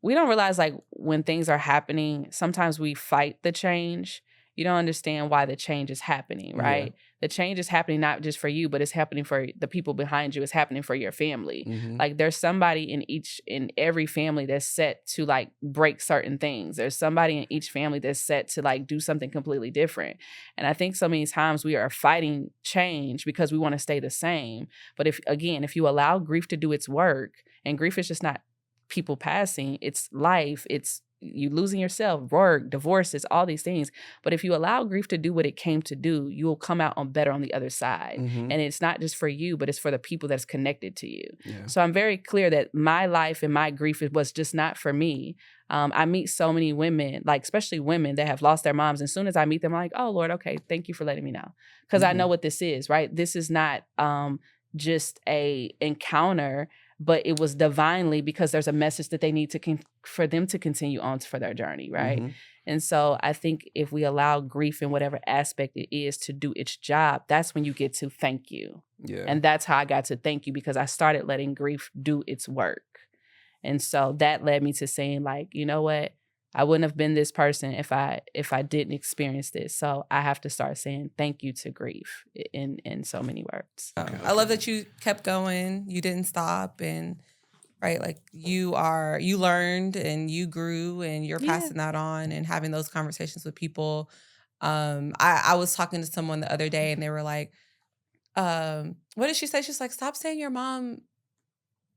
we don't realize like when things are happening, sometimes we fight the change. You don't understand why the change is happening, right? Yeah. The change is happening not just for you, but it's happening for the people behind you. It's happening for your family. Like there's somebody in every family that's set to like break certain things. There's somebody in each family that's set to like do something completely different. And I think so many times we are fighting change because we want to stay the same. But if you allow grief to do its work, and grief is just not people passing, it's life, it's you losing yourself, work, divorces, all these things. But if you allow grief to do what it came to do, you will come out better on the other side. And it's not just for you, but it's for the people that's connected to you. Yeah. So I'm very clear that my life and my grief was just not for me. I meet so many women, like especially women that have lost their moms. And as soon as I meet them, I'm like, oh Lord, okay, thank you for letting me know. Because I know what this is, right? This is not just a encounter, but it was divinely because there's a message that they need to for them to continue on for their journey, right? And so I think if we allow grief in whatever aspect it is to do its job, that's when you get to thank you. Yeah. And that's how I got to thank you, because I started letting grief do its work. And so that led me to saying like, you know what? I wouldn't have been this person if I didn't experience this. So I have to start saying thank you to grief in so many words. I love that you kept going. You didn't stop, and right, like you learned and you grew, and you're passing that on and having those conversations with people. I was talking to someone the other day, and they were like, what did she say? She's like, stop saying your mom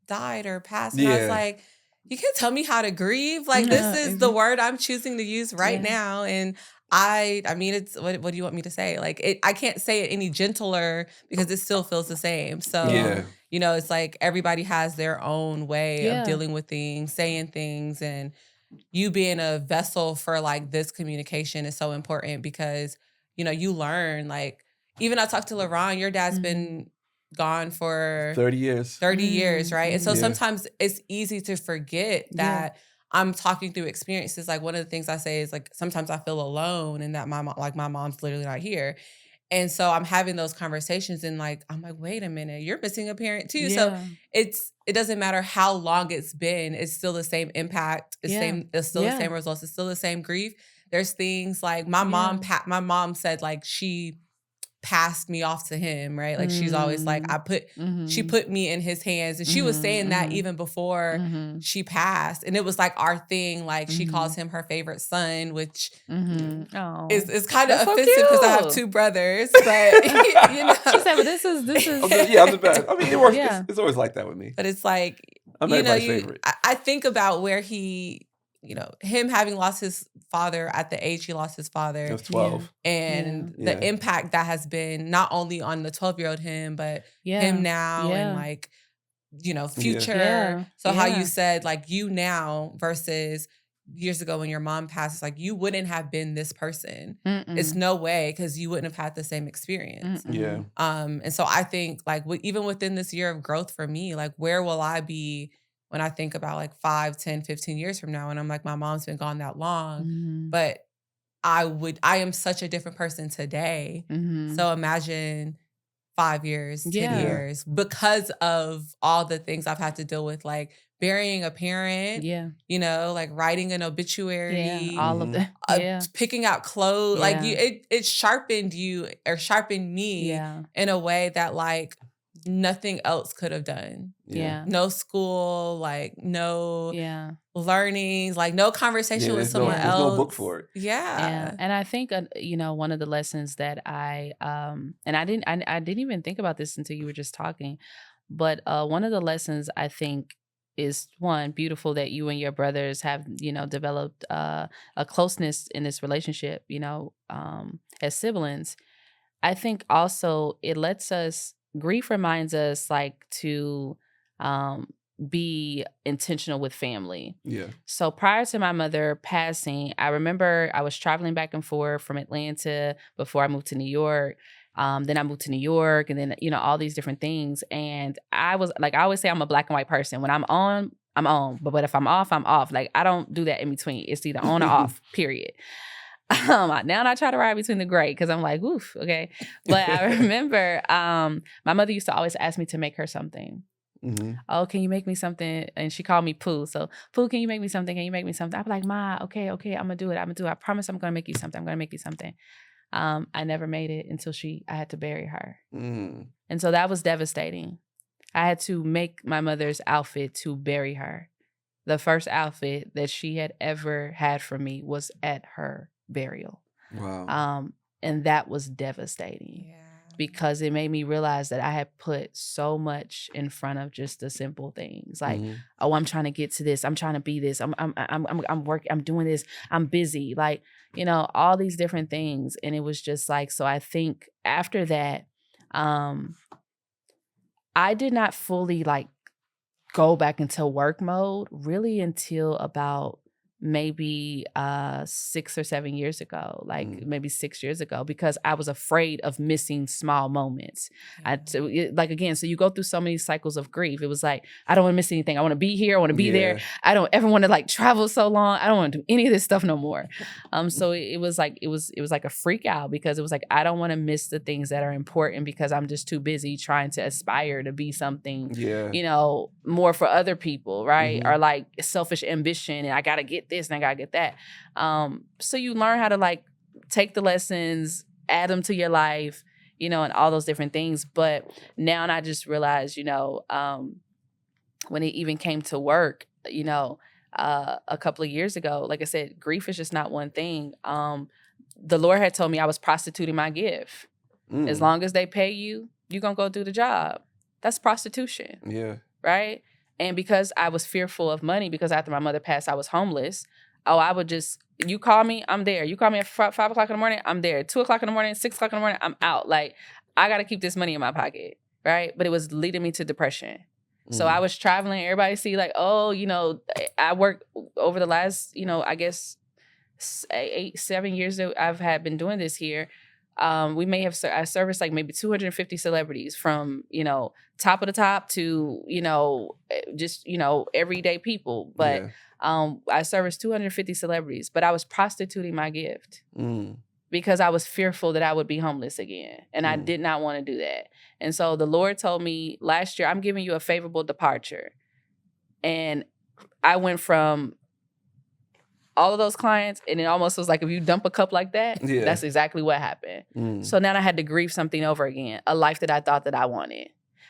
died or passed. And I was like, you can't tell me how to grieve. Like, this is the word I'm choosing to use right now. And I mean, it's, what do you want me to say? Like, I can't say it any gentler because it still feels the same. So, you know, it's like everybody has their own way of dealing with things, saying things, and you being a vessel for like this communication is so important because, you know, you learn, like, even I talked to Leron, your dad's been gone for 30 years. 30 years, right? And so sometimes it's easy to forget that I'm talking through experiences. Like, one of the things I say is like, sometimes I feel alone and that my mom's literally not here. And so I'm having those conversations and like, I'm like, wait a minute, you're missing a parent too. So it doesn't matter how long it's been, it's still the same impact. It's still the same results. It's still the same grief. There's things like my mom said like she passed me off to him, right? Like she's always like, she put me in his hands. And she was saying that even before she passed. And it was like our thing, like she calls him her favorite son, which is kind of offensive because I have two brothers. But you know. She said, but this is okay, I'm the best. I mean, it works. It's always like that with me. But it's like, I'm everybody's favorite. I think about where he, you know, him having lost his father at the age he lost his father. He was 12. And the impact that has been not only on the 12-year-old him, but him now and like, you know, future. So how you said like you now versus years ago when your mom passed, it's like you wouldn't have been this person. It's no way because you wouldn't have had the same experience. And so I think like even within this year of growth for me, like where will I be when I think about like 5, 10, 15 years from now, and I'm like, my mom's been gone that long, but I am such a different person today. So imagine 5 years, 10 years, because of all the things I've had to deal with, like burying a parent, you know, like writing an obituary, all of that, picking out clothes, like it sharpened you or sharpened me in a way that like nothing else could have done. No school, like no learnings, like no conversation with someone else. There's no book for it. And I think you know, one of the lessons that I and I didn't even think about this until you were just talking, but one of the lessons I think is, one, beautiful that you and your brothers have, you know, developed a closeness in this relationship, you know, as siblings. I think also it lets us, grief reminds us like to be intentional with family. So prior to my mother passing, I remember I was traveling back and forth from Atlanta before I moved to New York. Then I moved to New York, and then, you know, all these different things. And I was like, I always say I'm a black and white person. When I'm on, I'm on. But if I'm off, I'm off. Like I don't do that in between. It's either on or off, period. Now I try to ride between the gray because I'm like, oof, okay. But I remember my mother used to always ask me to make her something. Oh, can you make me something? And she called me Pooh. So, Pooh, can you make me something? Can you make me something? I'd be like, Ma, okay, I'm gonna do it. I promise I'm gonna make you something. I'm gonna make you something. I never made it until I had to bury her. And so that was devastating. I had to make my mother's outfit to bury her. The first outfit that she had ever had for me was at her burial. Wow. And that was devastating because it made me realize that I had put so much in front of just the simple things. Like, oh, I'm trying to get to this. I'm trying to be this. I'm working. I'm doing this. I'm busy. Like, you know, all these different things. And it was just like, so I think after that, I did not fully like go back into work mode really until about maybe 6 or 7 years ago, like maybe 6 years ago, because I was afraid of missing small moments. Like, again, so you go through so many cycles of grief. It was like, I don't want to miss anything. I want to be here. I want to be there. I don't ever want to like travel so long. I don't want to do any of this stuff no more. So it was like a freak out because it was like, I don't want to miss the things that are important because I'm just too busy trying to aspire to be something, you know, more for other people, right? Or like selfish ambition and I got to get this and I gotta get that. So you learn how to like take the lessons, add them to your life, you know, and all those different things. But now I just realized, you know, when it even came to work, you know, a couple of years ago, like I said, grief is just not one thing. The Lord had told me I was prostituting my gift. As long as they pay you, you're going to go do the job. That's prostitution. Yeah. Right? And because I was fearful of money, because after my mother passed, I was homeless. I would just, you call me, I'm there. You call me at 5 o'clock in the morning, I'm there. 2 o'clock in the morning, 6 o'clock in the morning, I'm out. Like, I got to keep this money in my pocket. Right? But it was leading me to depression. So I was traveling. Everybody see like, oh, you know, I worked over the last, you know, I guess 7 years that I've been doing this here. We may have, I serviced like maybe 250 celebrities from, you know, top of the top to, you know, just, you know, everyday people. But I serviced 250 celebrities, but I was prostituting my gift because I was fearful that I would be homeless again. And I did not want to do that. And so the Lord told me last year, I'm giving you a favorable departure. And I went from all of those clients, and it almost was like if you dump a cup like that, that's exactly what happened. So now I had to grieve something over again, a life that I thought that I wanted,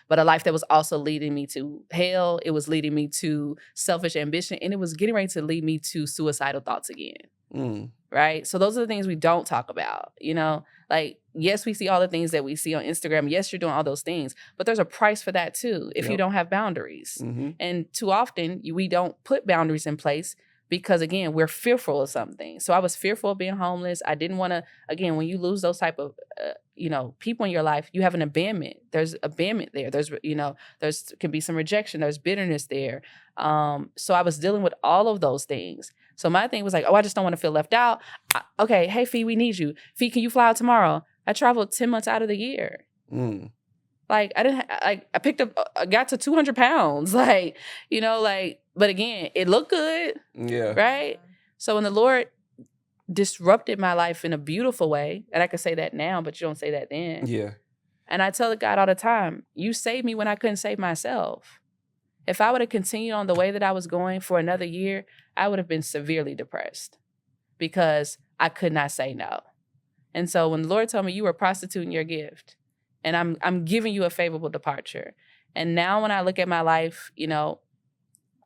but a life that was also leading me to hell. It was leading me to selfish ambition, and it was getting ready to lead me to suicidal thoughts again. Right? So those are the things we don't talk about, you know? Like, yes, we see all the things that we see on Instagram. Yes, you're doing all those things, but there's a price for that too if you don't have boundaries. And too often, we don't put boundaries in place because, again, we're fearful of something. So I was fearful of being homeless. I didn't want to, again, when you lose those type of, you know, people in your life, you have an abandonment. There's abandonment there. There's, you know, can be some rejection. There's bitterness there. So I was dealing with all of those things. So my thing was like, oh, I just don't want to feel left out. Okay, hey, Fee, we need you. Fee, can you fly out tomorrow? I traveled 10 months out of the year. Like, I picked up, I got to 200 pounds. Like, you know, like, but again, it looked good. Yeah. Right? So when the Lord disrupted my life in a beautiful way, and I can say that now, but you don't say that then. Yeah. And I tell God all the time, you saved me when I couldn't save myself. If I would have continued on the way that I was going for another year, I would have been severely depressed because I could not say no. And so when the Lord told me you were prostituting your gift, and I'm giving you a favorable departure. And now when I look at my life, you know,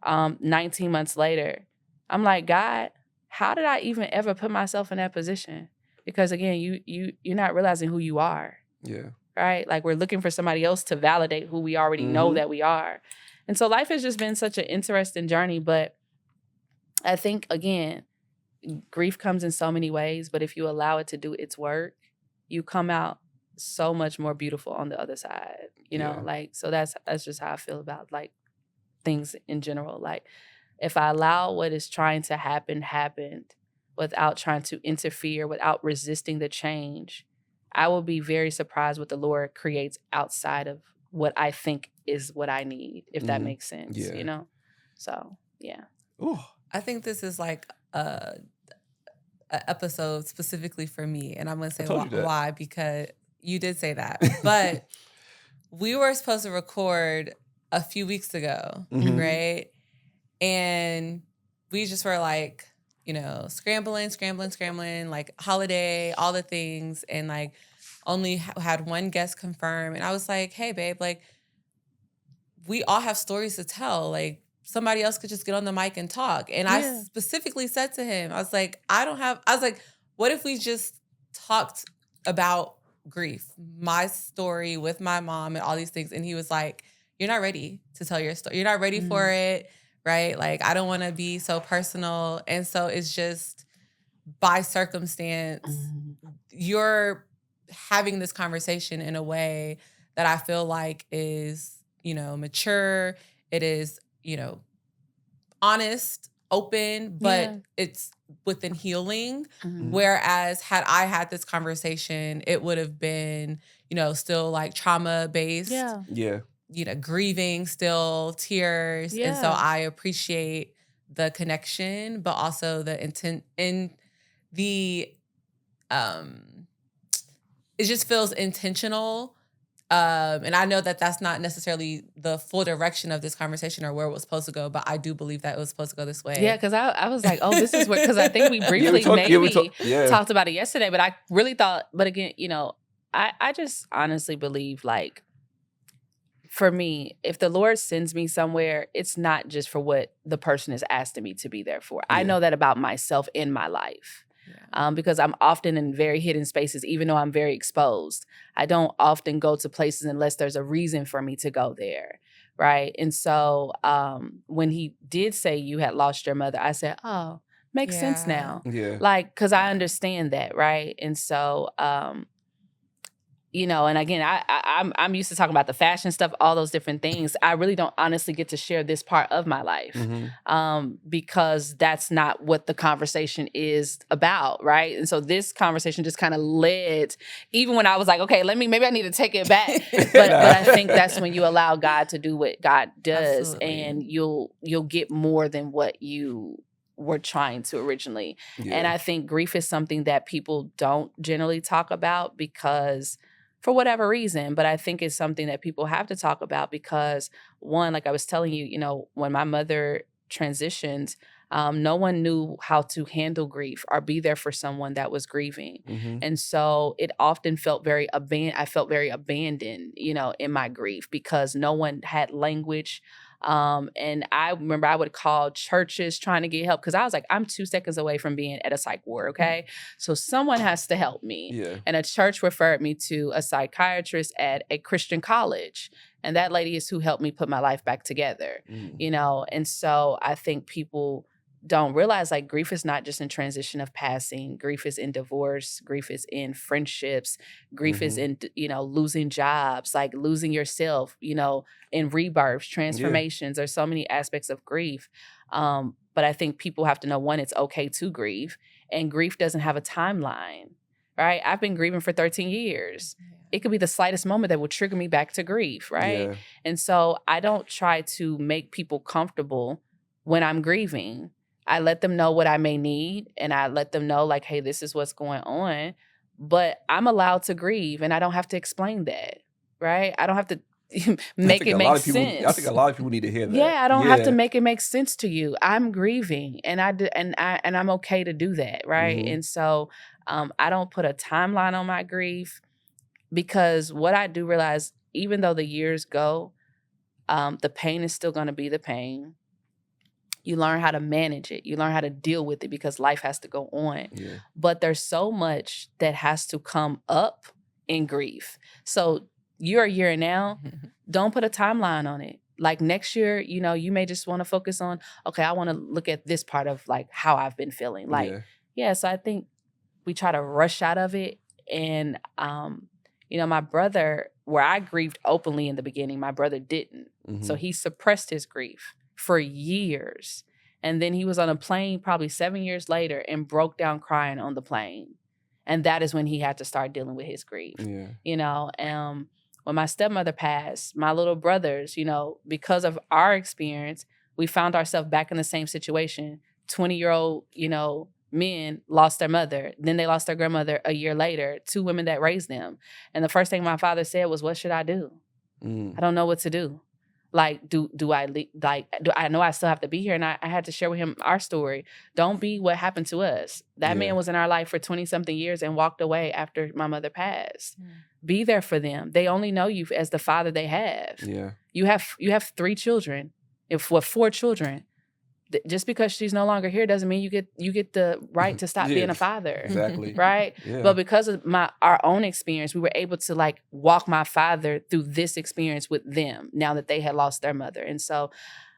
19 months later, I'm like, God, how did I even ever put myself in that position? Because again, you're not realizing who you are. Yeah. Right? Like, we're looking for somebody else to validate who we already know that we are. And so life has just been such an interesting journey. But I think, again, grief comes in so many ways. But if you allow it to do its work, you come out so much more beautiful on the other side, you know, like, so that's just how I feel about like things in general. Like, if I allow what is trying to happened without trying to interfere, without resisting the change, I will be very surprised what the Lord creates outside of what I think is what I need, if that makes sense, you know? So, yeah. Ooh. I think this is like a episode specifically for me. And I'm going to say why, because you did say that, but we were supposed to record a few weeks ago, right? And we just were like, you know, scrambling, like holiday, all the things, and like only had one guest confirm. And I was like, hey, babe, like, we all have stories to tell. Like, somebody else could just get on the mic and talk. And I specifically said to him, I was like, what if we just talked about grief, my story with my mom and all these things? And he was like, you're not ready to tell your story. You're not ready for it, right? Like, I don't want to be so personal. And so it's just by circumstance, you're having this conversation in a way that I feel like is, you know, mature. It is, you know, honest, open, but it's within healing. Whereas had I had this conversation, it would have been, you know, still like trauma based. Yeah. You know, grieving, still tears. Yeah. And so I appreciate the connection, but also the intent in the it just feels intentional And I know that that's not necessarily the full direction of this conversation or where it was supposed to go, but I do believe that it was supposed to go this way. Yeah, because I was like, oh, this is where, because I think we briefly talked about it yesterday, but I really thought, but again, I just honestly believe, like, for me, if the Lord sends me somewhere, it's not just for what the person is asking me to be there for. I know that about myself in my life. Because I'm often in very hidden spaces, even though I'm very exposed. I don't often go to places unless there's a reason for me to go there, right? And so when he did say you had lost your mother, I said, oh, makes sense now. Yeah. Like, because I understand that, right? And so, and again, I'm used to talking about the fashion stuff, all those different things. I really don't honestly get to share this part of my life because that's not what the conversation is about, right? And so this conversation just kind of led, even when I was like, okay, maybe I need to take it back. but I think that's when you allow God to do what God does. Absolutely. And you'll get more than what you were trying to originally. Yeah. And I think grief is something that people don't generally talk about because for whatever reason, but I think it's something that people have to talk about because, one, like I was telling you, when my mother transitioned, no one knew how to handle grief or be there for someone that was grieving. And so it often felt I felt very abandoned, in my grief because no one had language. And I remember I would call churches trying to get help because I was like, I'm 2 seconds away from being at a psych ward, okay? So someone has to help me. Yeah. And a church referred me to a psychiatrist at a Christian college. And that lady is who helped me put my life back together, And so I think people don't realize, like, grief is not just in transition of passing. Grief is in divorce. Grief is in friendships. Grief is in, losing jobs, like losing yourself, in rebirths, transformations. There's so many aspects of grief. But I think people have to know, one, it's okay to grieve. And grief doesn't have a timeline, right? I've been grieving for 13 years. It could be the slightest moment that will trigger me back to grief, right? Yeah. And so I don't try to make people comfortable when I'm grieving. I let them know what I may need, and I let them know, like, hey, this is what's going on. But I'm allowed to grieve, and I don't have to explain that, right? I don't have to make it make sense. I think a lot of people need to hear that. Yeah, I don't have to make it make sense to you. I'm grieving, and I'm okay to do that, right? And so I don't put a timeline on my grief because what I do realize, even though the years go, the pain is still going to be the pain. You learn how to manage it. You learn how to deal with it because life has to go on. Yeah. But there's so much that has to come up in grief. So you're a year now. Don't put a timeline on it. Like next year, you may just want to focus on, okay, I want to look at this part of like how I've been feeling. Like, so I think we try to rush out of it. And, my brother, where I grieved openly in the beginning, my brother didn't. So he suppressed his grief for years. And then he was on a plane probably 7 years later and broke down crying on the plane. And that is when he had to start dealing with his grief. Yeah. When my stepmother passed, my little brothers, because of our experience, we found ourselves back in the same situation. 20-year-old, men lost their mother. Then they lost their grandmother a year later, 2 women that raised them. And the first thing my father said was, what should I do? I don't know what to do. Like, do I know I still have to be here? And I had to share with him our story. Don't be what happened to us. That man was in our life for 20-something years and walked away after my mother passed. Be there for them. They only know you as the father they have. Yeah. You have 3 children. 4 children. Just because she's no longer here doesn't mean you get the right to stop being a father. Exactly. Right? Yeah. But because of our own experience, we were able to like walk my father through this experience with them now that they had lost their mother. And so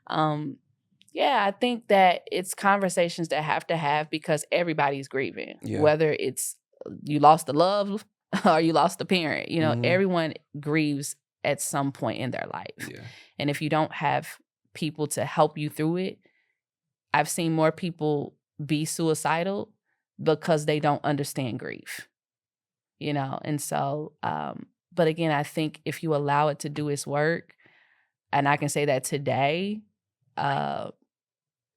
I think that it's conversations that have to have because everybody's grieving. Yeah. Whether it's you lost the love or you lost the parent, everyone grieves at some point in their life. Yeah. And if you don't have people to help you through it, I've seen more people be suicidal because they don't understand grief, and so, but again, I think if you allow it to do its work, and I can say that today,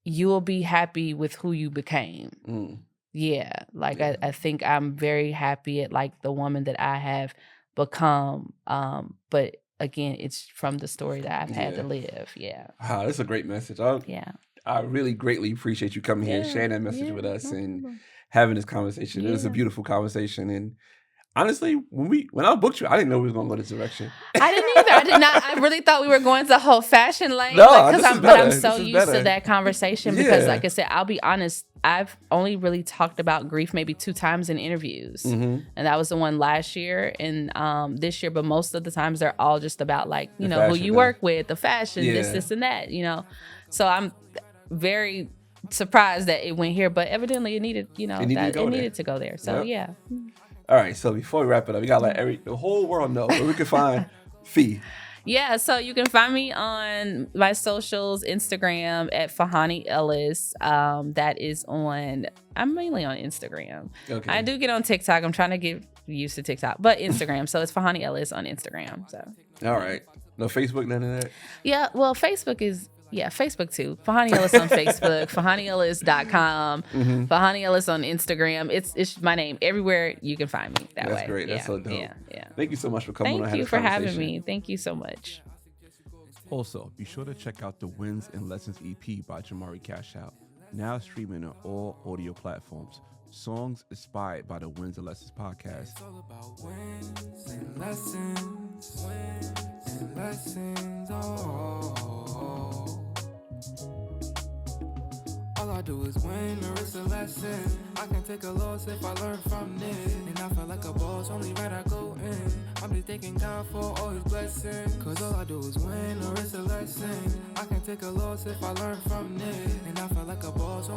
you will be happy with who you became. Yeah. Like I think I'm very happy at like the woman that I have become. But again, it's from the story that I've had to live. Yeah. Wow, that's a great message. Yeah. I really greatly appreciate you coming here and sharing that message with us and having this conversation. It was a beautiful conversation. And honestly, when I booked you, I didn't know we was gonna go this direction. I didn't either. I did not. I really thought we were going to a whole fashion lane. No, but I'm This so is used better. to that conversation because, like I said, I'll be honest. I've only really talked about grief maybe 2 times in interviews, and that was the one last year and this year. But most of the times they're all just about like you know who you work with, the fashion, this and that. You know, so I'm very surprised that it went here, but evidently it needed to go there. So yeah. All right, so before we wrap it up, we gotta let the whole world know where we can find Fee. Yeah, so you can find me on my socials, Instagram at Fhonia Ellis. That is I'm mainly on Instagram. Okay. I do get on TikTok. I'm trying to get used to TikTok, but Instagram. So it's Fhonia Ellis on Instagram. So. All right. No Facebook, none of that? Yeah, well, Facebook too. Fhonia Ellis on Facebook, FhoniaEllis.com, Fhonia Ellis on Instagram. It's my name everywhere. You can find me that way. That's great. That's so dope. Yeah. Thank you so much for coming on. Thank you for having me. Thank you so much. Also, be sure to check out the Wins and Lessons EP by Jamari Cash Out. Now streaming on all audio platforms. Songs inspired by the Wins and Lessons podcast. It's all about wins and lessons. Wins and lessons. All I do is win or it's a lesson. I can take a loss if I learn from it. And I feel like a boss, only right I go in. I'm just thanking God for all his blessings. Cause all I do is win or it's a lesson. I can take a loss if I learn from it. And I feel like a boss.